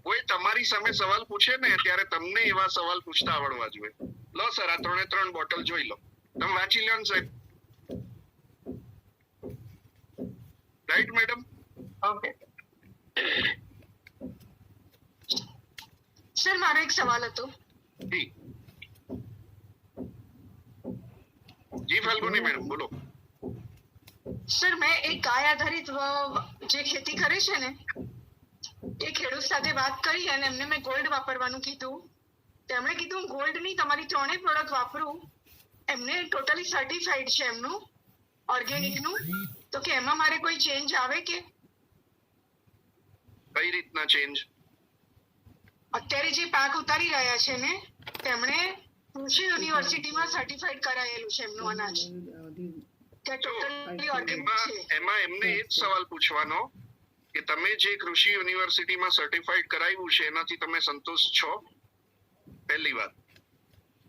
કોઈ તમારી સામે સવાલ પૂછે ને ત્યારે તમને એવા સવાલ પૂછતા આવડવા જોઈએ। લો સર આ 3 બોટલ જોઈ લો, તમે વાંચી લ્યો ને સાહેબ, રાઈટ મેડમ? ઓકે સર, મારો એક સવાલ હતો। જી જી ફાલ્ગુની મેડમ બોલો। સર, મેં એક ગાય આધારિત જે ખેતી કરે છે ને એ ખેડૂત સાથે વાત કરી અને એમને મેં ગોલ્ડ વાપરવાનું કીધું। તેમણે કીધું ગોલ્ડ ની તમારી 3 પ્રોડક્ટ વાપરું, એમને ટોટલી સર્ટિફાઈડ છે એમનું ઓર્ગેનિક નું, તો કે એમાં મારે કોઈ ચેન્જ આવે કે? કઈ રીતના ચેન્જ? અત્યારે જે પાક ઉતારી રહ્યા છે ને તેમણે કૃષિ યુનિવર્સિટીમાં સર્ટિફાઈડ કરાયેલું છે એમનું અનાજ, કે ટોટલી ઓર્ગેનિક છે। એમાં એમને એ જ સવાલ પૂછવાનો કે તમે જે કૃષિ યુનિવર્સિટીમાં સર્ટિફાઈડ કરાવ્યું છે એનાથી તમે સંતુષ્ટ છો? પહેલી વાત,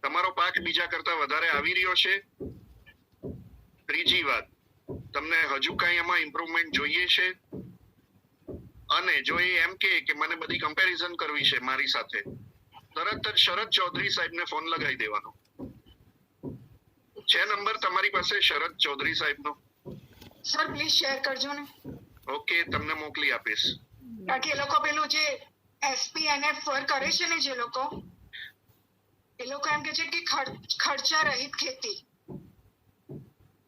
તમારો પાક બીજા કરતા વધારે આવી રહ્યો છે? ત્રીજી વાત, તમને હજુ કઈ એમાં ઇમ્પ્રુવમેન્ટ જોઈએ છે? અને જો એ એમ કે મને બધી કમ્પેરિઝન કરવી છે મારી સાથે, તરત જ શરદ ચૌધરી સાહેબને ફોન લગાવી દેવાનો છે। નંબર તમારી પાસે શરદ ચૌધરી સાહેબનો? સર પ્લીઝ શેર કરજો ને। ઓકે, તમને મોકલી આપીશ. બાકી એ લોકો પેલું જે SPNF વર્ક કરે છે ને, જે લોકો એ લોકો એમ કે છે કે ખર્ચા રહિત ખેતી,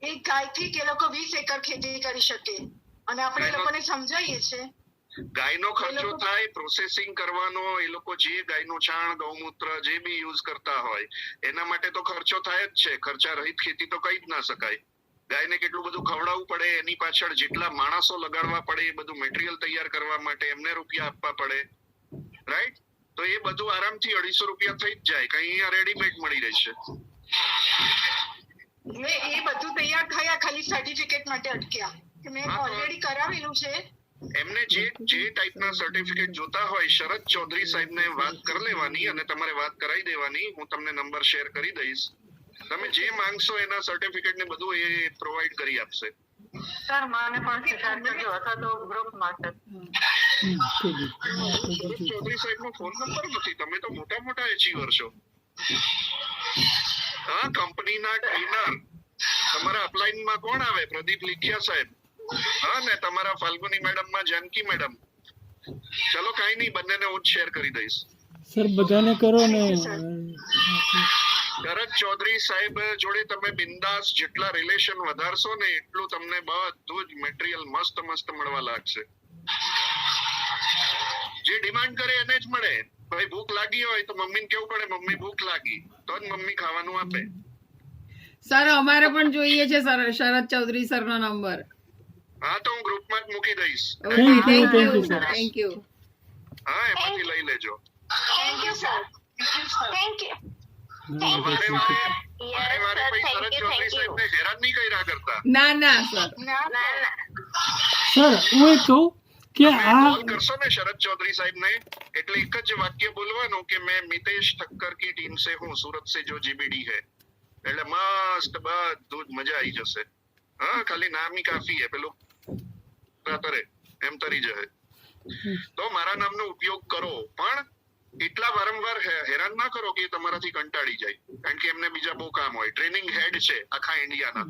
એક ગાયથી કે એ લોકો 20 એકર ખેતી કરી શકે, અને આપણે એ લોકોને સમજાવીએ છીએ. ગાયનો ખર્ચો થાય, પ્રોસેસિંગ કરવાનો, એ લોકો જે ગાયનું છાણ, ગૌમૂત્ર જે બી યુઝ કરતા હોય એના માટે તો ખર્ચો થાય જ છે. ખર્ચા રહિત ખેતી તો કઈ જ ના શકાય. ગાયને કેટલું બધું ખવડાવવું પડે, એની પાછળ જેટલા માણસો લગાડવા પડે, એ બધું મટીરિયલ તૈયાર કરવા માટે એમને રૂપિયા આપવા પડે, રાઈટ? તો એ બધું આરામથી 250 રૂપિયા થઈ જ જાય. કઈ અહીંયા રેડીમેડ મળી રહેશે. એટલે એ બધું તૈયાર થયા, ખાલી સર્ટિફિકેટ માટે અટક્યા કે મેં ઓલરેડી કરાવેલું છે. એમને જે ટાઈપના સર્ટિફિકેટ જોતા હોય, શરદ ચૌધરી સાહેબને વાત કરી લેવાની અને તમારે વાત કરાવી દેવાની. હું તમને નંબર શેર કરી દઈશ. તમે જે માંગશો એના સર્ટિફિકેટ ને બધું એ પ્રોવાઈડ કરી આપશે. સર મને પણ શેર કરજો અથવા તો ગ્રુપમાં સર. ચૌધરી સાહેબ નો ફોન નંબર નથી. તમે તો મોટા મોટા એચીવર છો. હા, કંપનીના ટ્રેનર તમારા અપલાઈનમાં કોણ આવે? પ્રદીપ લીખિયા સાહેબ. હા ને, તમારા ફાલ્ગુની મેડમ માં જાનકી મેડમ. ચલો કઈ નહીં, બંનેને હું જ શેર કરી દઈશ. સર બધાને કરો ને. શરદ ચૌધરી સાહેબ જોડે તમે બિંદાસ જેટલા રિલેશન વધારશો ને એટલું તમને બધું જ મટીરિયલ મસ્ત મસ્ત મળવા લાગશે. જે ડિમાન્ડ કરે એને જ મળે. ભાઈ ભૂખ લાગી હોય તો મમ્મીને કેવું પડે, મમ્મી ભૂખ લાગી, તો જ મમ્મી ખાવાનું આપે. સર અમારે પણ જોઈએ છે સર શરદ ચૌધરી સર નો નંબર. હા, તો હું ગ્રુપમાં જ મૂકી દઈશ. Thank you. હા, એમાંથી લઈ લેજો. Thank you sir. Thank you. વારે વારે ભાઈ શરદ ચૌધરી સાહેબને હેરાન નહીં કર્યા કરતા. ના સર. સર હું એક કહું કે આ કોલ કરશો ને શરદ ચૌધરી સાહેબને, એટલે એક જ વાક્ય બોલવાનું કે મેં મિતેશ ઠક્કર કી ટીમ से हूँ, सूरत से जो जीबीडी है. એટલે મસ્ત બધું જ મજા આવી જશે. હા, ખાલી નામ ही કાફી है. પેલું તરે એમ તરી જાય. તો મારા નામનો ઉપયોગ કરો, પણ એટલા વારંવાર હેરાન ના કરો કે તમારાથી કંટાળી જાય. કારણ કે એમને બીજા બહુ કામ હોય. ટ્રેનિંગ હેડ છે આખા ઇન્ડિયાના,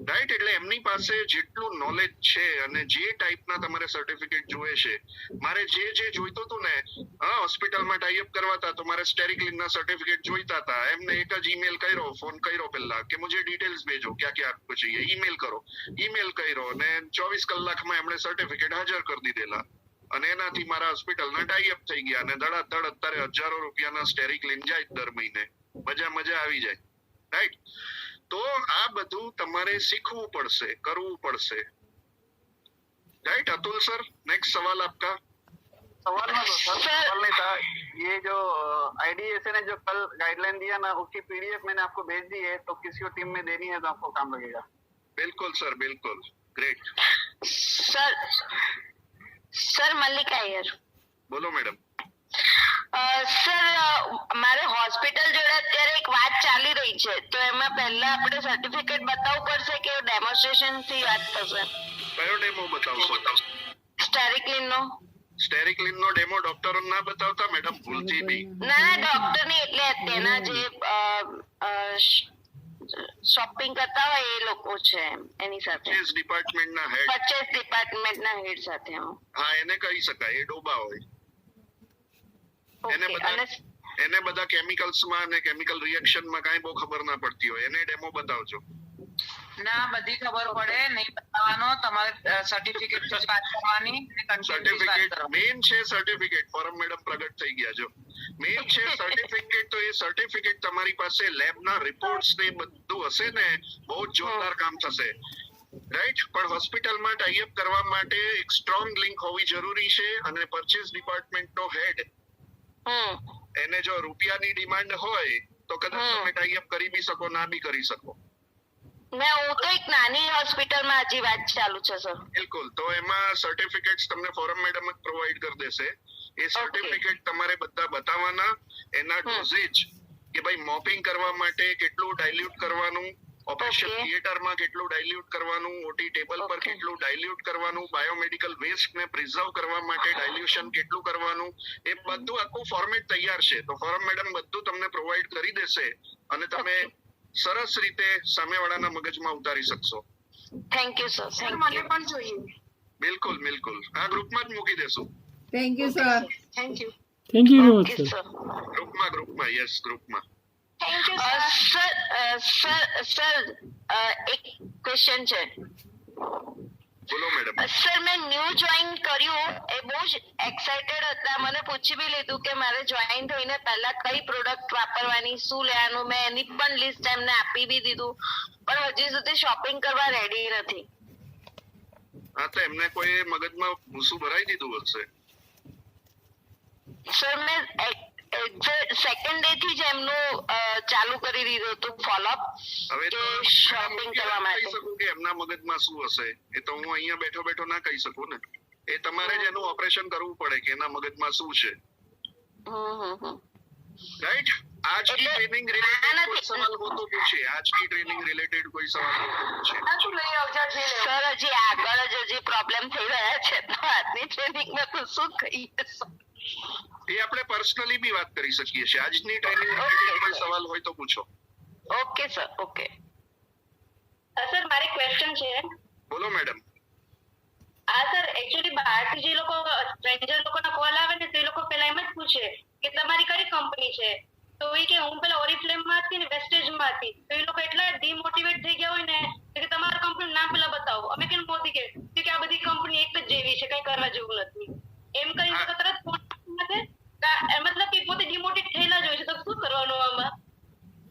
રાઈટ? એટલે એમની પાસે જેટલું નોલેજ છે અને જે ટાઈપના તમારે સર્ટિફિકેટ જોઈએ છે, મારે જે જોઈતું હતું ને, હોસ્પિટલમાં ટાઈઅપ કરવાતા તો મારે સ્ટેરિકલિનના સર્ટિફિકેટ જોઈતા હતા. એમને એક જ ઈમેલ કર્યો, ફોન કર્યો પહેલા કે મુझे डिटेल्स भेजो, क्या क्या आपको चाहिए, ईमेल करो. ईमेल કર્યો અને 24 કલાકમાં એમણે સર્ટિફિકેટ હાજર કરી દીધેલા. અને એનાથી મારા હોસ્પિટલના ટાઈઅપ થઈ ગયા અને ધડાધડ અત્યારે હજારો રૂપિયાના સ્ટેરિકલિન જાય દર મહિને. મજા આવી જાય, રાઈટ? તો આ બધું તમારે શીખવું પડશે, કરવું પડશે, राइट? अतुल सर, नेक्स्ट सवाल आपका. सवाल ना दो सर, सवाल नहीं था. ये जो IDSA ने जो कल गाइडलाइन दिया ना, उसकी PDF मैंने आपको भेज दी है, तो किसी को टीम में देनी है तो आपको काम लगेगा. बिल्कुल सर, बिल्कुल. ग्रेट. सर मल्लिका अय्यर. बोलो मैडम. સર મારે હોસ્પિટલ જોડે અત્યારે એક વાત ચાલી રહી છે, તો એમાં પહેલા આપણે સર્ટિફિકેટ બતાવવું પડશે કે ડેમોન્સ્ટ્રેશન થી વાત થશે? કયો ડેમો બતાવશો? સ્ટેરિકલિન નો. સ્ટેરિકલિન નો ડેમો ડોક્ટરો ના બતાવતા મેડમ, ભૂલથી બી. ના, ડોક્ટર ની એટલે તેના જે શોપિંગ કરતા હોય એ લોકો છે એની સાથે. પરચેસ ડિપાર્ટમેન્ટ ના હેડ. પરચેસ ડિપાર્ટમેન્ટ ના હેડ સાથે. હા, એને કહી શકાય, એ ડોબા હોય. એને બધા કેમિકલ્સ માં અને કેમિકલ રિએક્શન માં કાંઈ બહુ ખબર ના પડતી હોય, એને ડેમો બતાવજો. ના, બધી ખબર પડે, નહીં બતાવવાનો. તમારે સર્ટિફિકેટ પર વાત કરવાની. સર્ટિફિકેટ મેઇન છે. સર્ટિફિકેટ ફોરમ મેડમ પ્રગટ થઈ ગયા જો. મેઇન છે સર્ટિફિકેટ. તો એ સર્ટિફિકેટ તમારી પાસે લેબ ના રિપોર્ટ્સ ને બધું હશે ને, બહુ જોરદાર કામ થશે, રાઈટ? પણ હોસ્પિટલમાં ટાઈઅપ કરવા માટે એક સ્ટ્રોંગ લિંક હોવી જરૂરી છે. અને પરચેસ ડિપાર્ટમેન્ટ નો હેડ, એને જો રૂપિયાની ડિમાન્ડ હોય તો કદાચ તમે ટાઈઅપ કરી બી શકો, ના બી કરી શકો. હું તો એક નાની હોસ્પિટલમાં હજી વાત ચાલુ છે સર. બિલકુલ. તો એમાં સર્ટિફિકેટ્સ તમને ફોરમ મેડમ જ પ્રોવાઈડ કરી દેશે. એ સર્ટિફિકેટ તમારે બધા બતાવવાના. એના ડોઝેજ કે ભાઈ મોપિંગ કરવા માટે કેટલું ડાયલ્યુટ કરવાનું, ઓપરેશન થિયેટરમાં કેટલું ડાયલ્યુટ કરવાનું, ઓટી ટેબલ પર કેટલું ડાયલ્યુટ કરવાનું, બાયોમેડિકલ વેસ્ટ ને પ્રિઝર્વ કરવા માટે ડાયલ્યુશન કેટલું કરવાનું, એ બધું આખું ફોર્મેટ તૈયાર છે. તો ફોરમ મેડમ બધું તમને પ્રોવાઈડ કરી દેશે અને તમે સરસ રીતે સામેવાળાના મગજમાં ઉતારી શકશો. Thank you sir. મને પણ જોઈએ. બિલકુલ બિલકુલ આ ગ્રુપમાં જ મૂકી દેશું. Thank you sir. Thank you. Thank you very much okay sir. Sir. ગ્રુપમાં યસ ગ્રુપમાં. થેન્ક યુ સર એક ક્વેશ્ચન છે. બોલો મેડમ. સર મેં ન્યૂ જોઈન કર્યું એ બહુ જ એક્સાઇટેડ હતા. મને પૂછી બી લીધું કે મારે જોઈન થઈને પહેલા કઈ પ્રોડક્ટ વાપરવાની, શું લેવાનું. મેં એની પણ લિસ્ટ એમને આપી બી દીધું, પણ હજી સુધી શોપિંગ કરવા રેડી નથી. હા તો એમને કોઈ મગજમાં ભૂસું ભરાઈ દીધું હશે. સર મેં સેકન્ડ ડે થી જ એમનું ચાલુ કરી દીધું હતું ફોલોઅપ હવે કે તો શોપિંગ કરવા કહી માટે. શકું કે એમના મગજમાં શું હશે એ તો હું અહીંયા બેઠો બેઠો ના કહી શકું ને. એ તમારે જ એનું ઓપરેશન કરવું પડે કે એના મગજમાં શું છે. રાઈટ. आज की ट्रेनिंग रिलेटेड कोई सवाल हो तो पूछे. आज की ट्रेनिंग रिलेटेड कोई सवाल हो तो पूछे. સર હજી આગળ જ હજી પ્રોબ્લેમ થઈ રહ્યા છે, તો આજની ટ્રેનિંગમાં તો શું કહીએ. એ આપણે પર્સનલી બી વાત કરી શકીએ છીએ. આજની ટ્રેનિંગ રિલેટેડ કોઈ સવાલ હોય તો પૂછો. Okay sir. ઓકે સર મારે ક્વેશ્ચન છે. બોલો મેડમ. હા સર, એકચ્યુઅલી બહારથી જે લોકો સ્ટ્રેન્જર લોકોના કોલ આવે ને, તો એ લોકો પેલા એમ જ પૂછે કે તમારી કઈ કંપની છે. તો એ કે હું પેલા ઓરિફ્લેમમાં હતી ને વેસ્ટેજમાં હતી. તો એ લોકો એટલા ડિમોટિવેટ થઈ ગયા હોય ને કે તમારા કંપનીનું નામ પેલા બતાવો. અમે કેમ મોદી કે આ બધી કંપની એક જ જેવી છે, કઈ કરવા જેવું નથી એમ કઈ તરત મતલબ કે પોતે ડિમોટિવેટ થયેલા જ હોય છે. તો શું કરવાનું આમાં?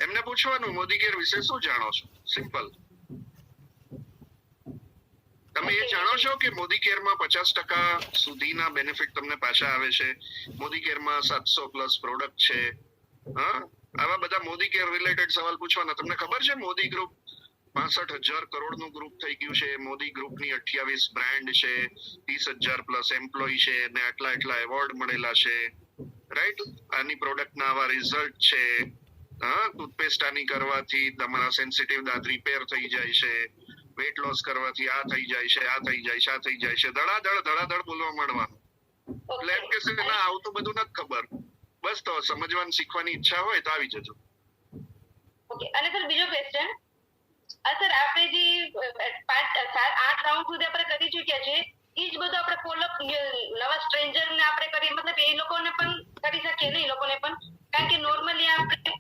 એમને પૂછવાનું મોદી કેર વિશે શું જાણો છો. સિમ્પલ. તમે એ જાણો છો કે મોદી કેરમાં 50% સુધીના બેનિફિટ તમને પાછા આવે છે. મોદી કેરમાં 700+ પ્રોડક્ટ છે. હા, આવા બધા મોદી કેર રિલેટેડ સવાલ પૂછવાના. તમને ખબર છે મોદી ગ્રુપ 65,000 કરોડનું ગ્રુપ થઈ ગયું છે. મોદી ગ્રુપની 28 બ્રાન્ડ છે, 30,000+ એમ્પ્લોય છે ને એટલા એવોર્ડ મળેલા છે. રાઈટ. આની પ્રોડક્ટના આવા રિઝલ્ટ છે. હા, ટૂથપેસ્ટ આની કરવાથી તમારા સેન્સિટિવ દાંત રિપેર થઈ જાય છે. વેટ લોસ કરવાથી આ થઈ જાય છે, આ થઈ જાય છે, આ થઈ જાય છે. ધડાધડ બોલવા માંડવાનું. એટલે એમ કે ના આવું તો બધું નથી ખબર. બસ તો સમજવાની શીખવાની ઈચ્છા હોય તો આવી જજો. ઓકે. અને સર બીજો ક્વેશ્ચન, સર આપણે જે 5-8 રાઉન્ડ સુધી આપણે કરી ચૂક્યા છે, એ જ બધું આપણે ફોલોઅપ નવા સ્ટ્રેન્જર ને આપણે કરીએ, મતલબ એ લોકોને પણ કરી શકીએ ને? એ લોકોને પણ, કારણ કે નોર્મલી આપણે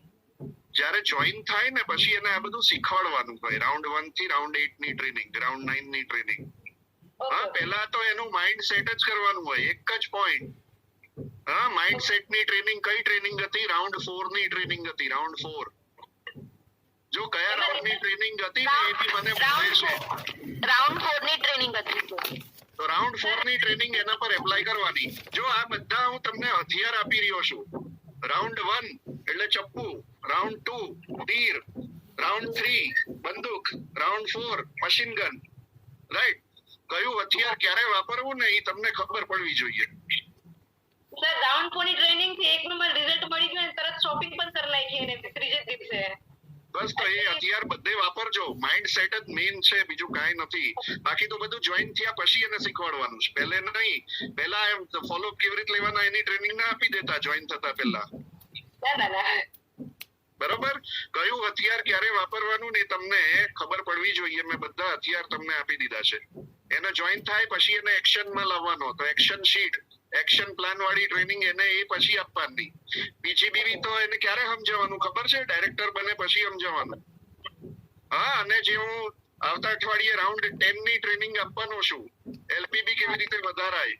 જ્યારે જોઈન થાય ને પછી એને આ બધું શીખવાડવાનું હોય. રાઉન્ડ 1 થી રાઉન્ડ 8 ની ટ્રેનિંગ, રાઉન્ડ 9 ની ટ્રેનિંગ. હા, પહેલા તો એનું માઇન્ડ સેટ જ કરવાનું હોય. એક જ પોઈન્ટ. હા, માઇન્ડ સેટ ની ટ્રેનિંગ કઈ ટ્રેનિંગ હતી? રાઉન્ડ 4 ની ટ્રેનિંગ હતી. રાઉન્ડ 4. જો કયા રાઉન્ડ ની ટ્રેનિંગ હતી ને એ બી મને પૂછે છે. રાઉન્ડ 4 ની ટ્રેનિંગ હતી. તો રાઉન્ડ 4 ની ટ્રેનિંગ એના પર એપ્લાય કરવાની. જો આ બધા હું તમને હથિયાર આપી રહ્યો છું. રાઉન્ડ 1 એટલે ચપ્પુ, રાઉન્ડ 2 તીર, રાઉન્ડ 3 બંદૂક, રાઉન્ડ 4 મશીન ગન. રાઈટ. કયું હથિયાર ક્યારે વાપરવું ને એ તમને ખબર પડવી જોઈએ. સર રાઉન્ડ 4 ની ટ્રેનિંગ થી એક નંબર રિઝલ્ટ મળી ગયું, તરત શોપિંગ પણ કરી નાખી એને ત્રીજે દિવસે. બસ તો એ હથિયાર બધે વાપરજો. માઇન્ડ સેટ જ મેઇન છે, બીજું કાંઈ નથી. બાકી તો બધું જોઈન થયા પછી એને શીખવાડવાનું છે. પહેલે નહીં. પહેલા એમ ફોલોઅપ કેવી રીતે લેવાના એની ટ્રેનિંગ ના આપી દેતા જોઈન થતા પહેલા. બરોબર. કયું હથિયાર ક્યારે વાપરવાનું ને તમને ખબર પડવી જોઈએ. મેં બધા હથિયાર તમને આપી દીધા છે. એને જોઈન થાય પછી એને એક્શનમાં લાવવાનો. તો એક્શન શીટ, એક્શન પ્લાન વાળી ટ્રેનિંગ એને એ પછી આપવાની. બીજી તો એને ક્યારે સમજાવવાનું ખબર છે? ડાયરેક્ટર બને પછી સમજાવવાનું. હા, અને જે હું આવતા અઠવાડિયે રાઉન્ડ 10 ની ટ્રેનિંગ આપવાનો છું, એલપીબી કેવી રીતે વધારાય,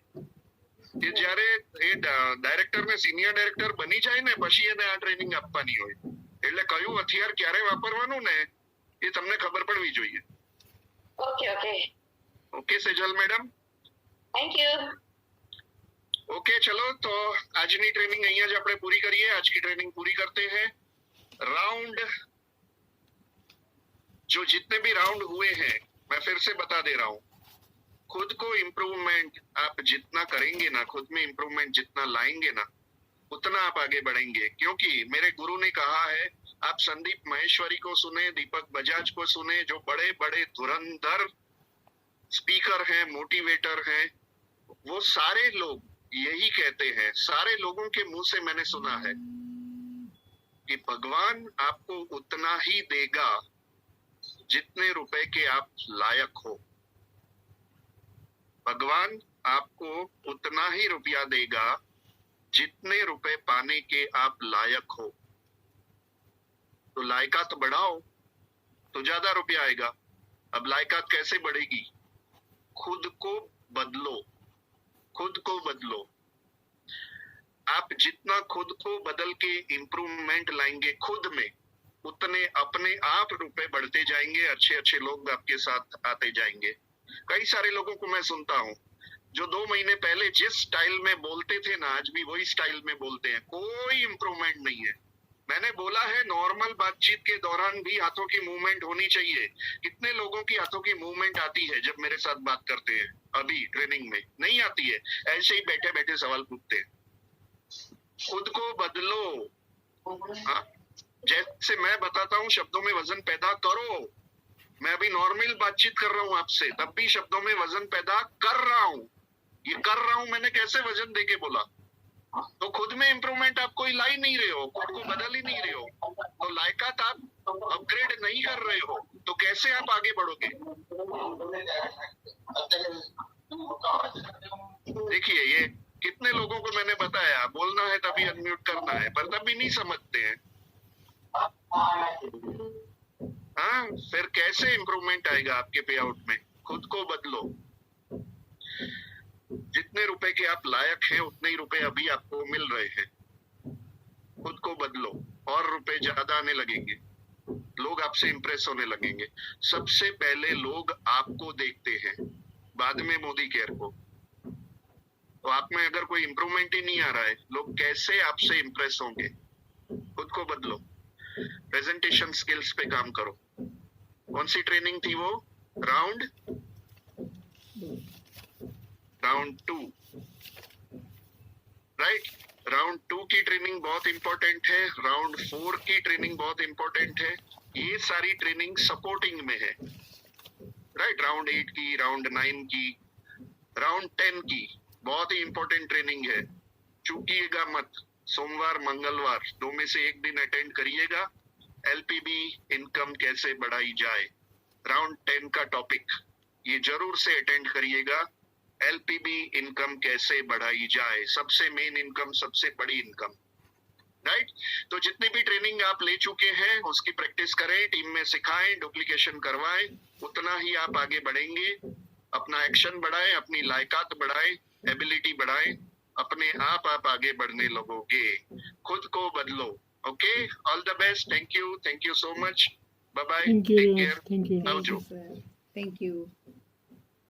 કે જ્યારે એ ડાયરેક્ટર ને સિનિયર ડાયરેક્ટર બની જાય ને પછી એને આ ટ્રેનિંગ આપવાની હોય. એટલે કયું હથિયાર ક્યારે વાપરવાનું ને એ તમને ખબર પડવી જોઈએ. Okay Sejal madam. Thank you. Okay चलो तो आज की ट्रेनिंग અહીંયા જ આપણે પૂરી કરીએ. आज की ट्रेनिंग पूरी करते हैं. राउंड जो जितने भी राउंड हुए हैं मैं फिर से बता दे रहा हूँ. खुद को इम्प्रूवमेंट आप जितना करेंगे ना, खुद में इम्प्रूवमेंट जितना लाएंगे ना, उतना आप आगे बढ़ेंगे. क्योंकि मेरे गुरु ने कहा है, आप संदीप महेश्वरी को सुने, दीपक बजाज को सुने, जो बड़े बड़े धुरंधर स्पीकर हैं, मोटिवेटर हैं, वो सारे लोग यही कहते हैं. सारे लोगों के मुंह से मैंने सुना है कि भगवान आपको उतना ही देगा जितने रुपए के आप लायक हो. भगवान आपको उतना ही रुपया देगा जितने रुपए पाने के आप लायक हो। तो लायकात बढ़ाओ तो ज्यादा रुपया आएगा। अब लायकात कैसे बढ़ेगी? खुद को बदलो, खुद को बदलो। आप जितना खुद को बदल के इंप्रूवमेंट लाएंगे खुद में, उतने अपने आप रुपए बढ़ते जाएंगे, अच्छे अच्छे लोग आपके साथ आते जाएंगे। कई सारे लोगों को मैं सुनता हूँ जो 2 महीने पहले जिस स्टाइल में बोलते थे ना, आज भी वही स्टाइल में बोलते हैं, कोई इंप्रूवमेंट नहीं है। मैंने बोला है नॉर्मल बातचीत के दौरान भी हाथों की मूवमेंट होनी चाहिए। कितने लोगों की हाथों की मूवमेंट आती है जब मेरे साथ बात करते हैं? अभी ट्रेनिंग में नहीं आती है, ऐसे ही बैठे बैठे सवाल पूछते हैं। खुद को बदलो। हाँ, जैसे मैं बताता हूँ शब्दों में वजन पैदा करो। मैं अभी नॉर्मल बातचीत कर रहा हूँ आपसे, तब भी शब्दों में वजन पैदा कर रहा हूँ। ये कर रहा हूँ मैंने कैसे वजन देके बोला? तो खुद में इंप्रूवमेंट आप कोई ला ही नहीं रहे हो, खुद को बदल ही नहीं रहे हो, तो लायकात आप अपग्रेड नहीं कर रहे हो, तो कैसे आप आगे बढ़ोगे? देखिए, ये कितने लोगों को मैंने बताया बोलना है तभी अनम्यूट करना है, पर तब भी नहीं समझते हैं। हाँ, फिर कैसे इंप्रूवमेंट आएगा आपके पे आउट में? खुद को बदलो। जितने रुपए के आप लायक हैं उतने ही रुपए अभी आपको मिल रहे हैं। खुद को बदलो और रुपए ज्यादा आने लगेंगे, लोग आपसे इंप्रेस होने लगेंगे। सबसे पहले लोग आपको देखते हैं, बाद में मोदी केयर को। तो आप में अगर कोई इंप्रूवमेंट ही नहीं आ रहा है, लोग कैसे आपसे इंप्रेस होंगे? खुद को बदलो। प्रेजेंटेशन स्किल्स पे काम करो। कौन सी ट्रेनिंग थी वो? Round 2, right? राउंड 2 की ट्रेनिंग बहुत इंपॉर्टेंट है, राउंड 4 की ट्रेनिंग बहुत इंपॉर्टेंट है। ये सारी ट्रेनिंग सपोर्टिंग में है, राइट? राउंड 8 की, राउंड 9 की, राउंड 10 की बहुत ही इंपॉर्टेंट ट्रेनिंग है। चूकिएगा मत। सोमवार मंगलवार 2 में से एक दिन अटेंड करिएगा। एलपीबी इनकम कैसे बढ़ाई जाए, राउंड 10 का टॉपिक, ये जरूर से अटेंड करिएगा। एलपीबी इनकम कैसे बढ़ाई जाए, सबसे मेन इनकम, सबसे बड़ी इनकम, राइट? तो जितनी भी ट्रेनिंग आप ले चुके हैं उसकी प्रैक्टिस करें, टीम में सिखाएं, डुप्लीकेशन करवाएं, उतना ही आप आगे बढ़ेंगे। अपना एक्शन बढ़ाएं, अपनी लायकात बढ़ाएं, एबिलिटी बढ़ाएं, अपने आप आगे बढ़ने लगोगे। खुद को बदलो। Okay, all the best. Thank you so much. Bye bye, take care. Thank you. Navjo. Thank you.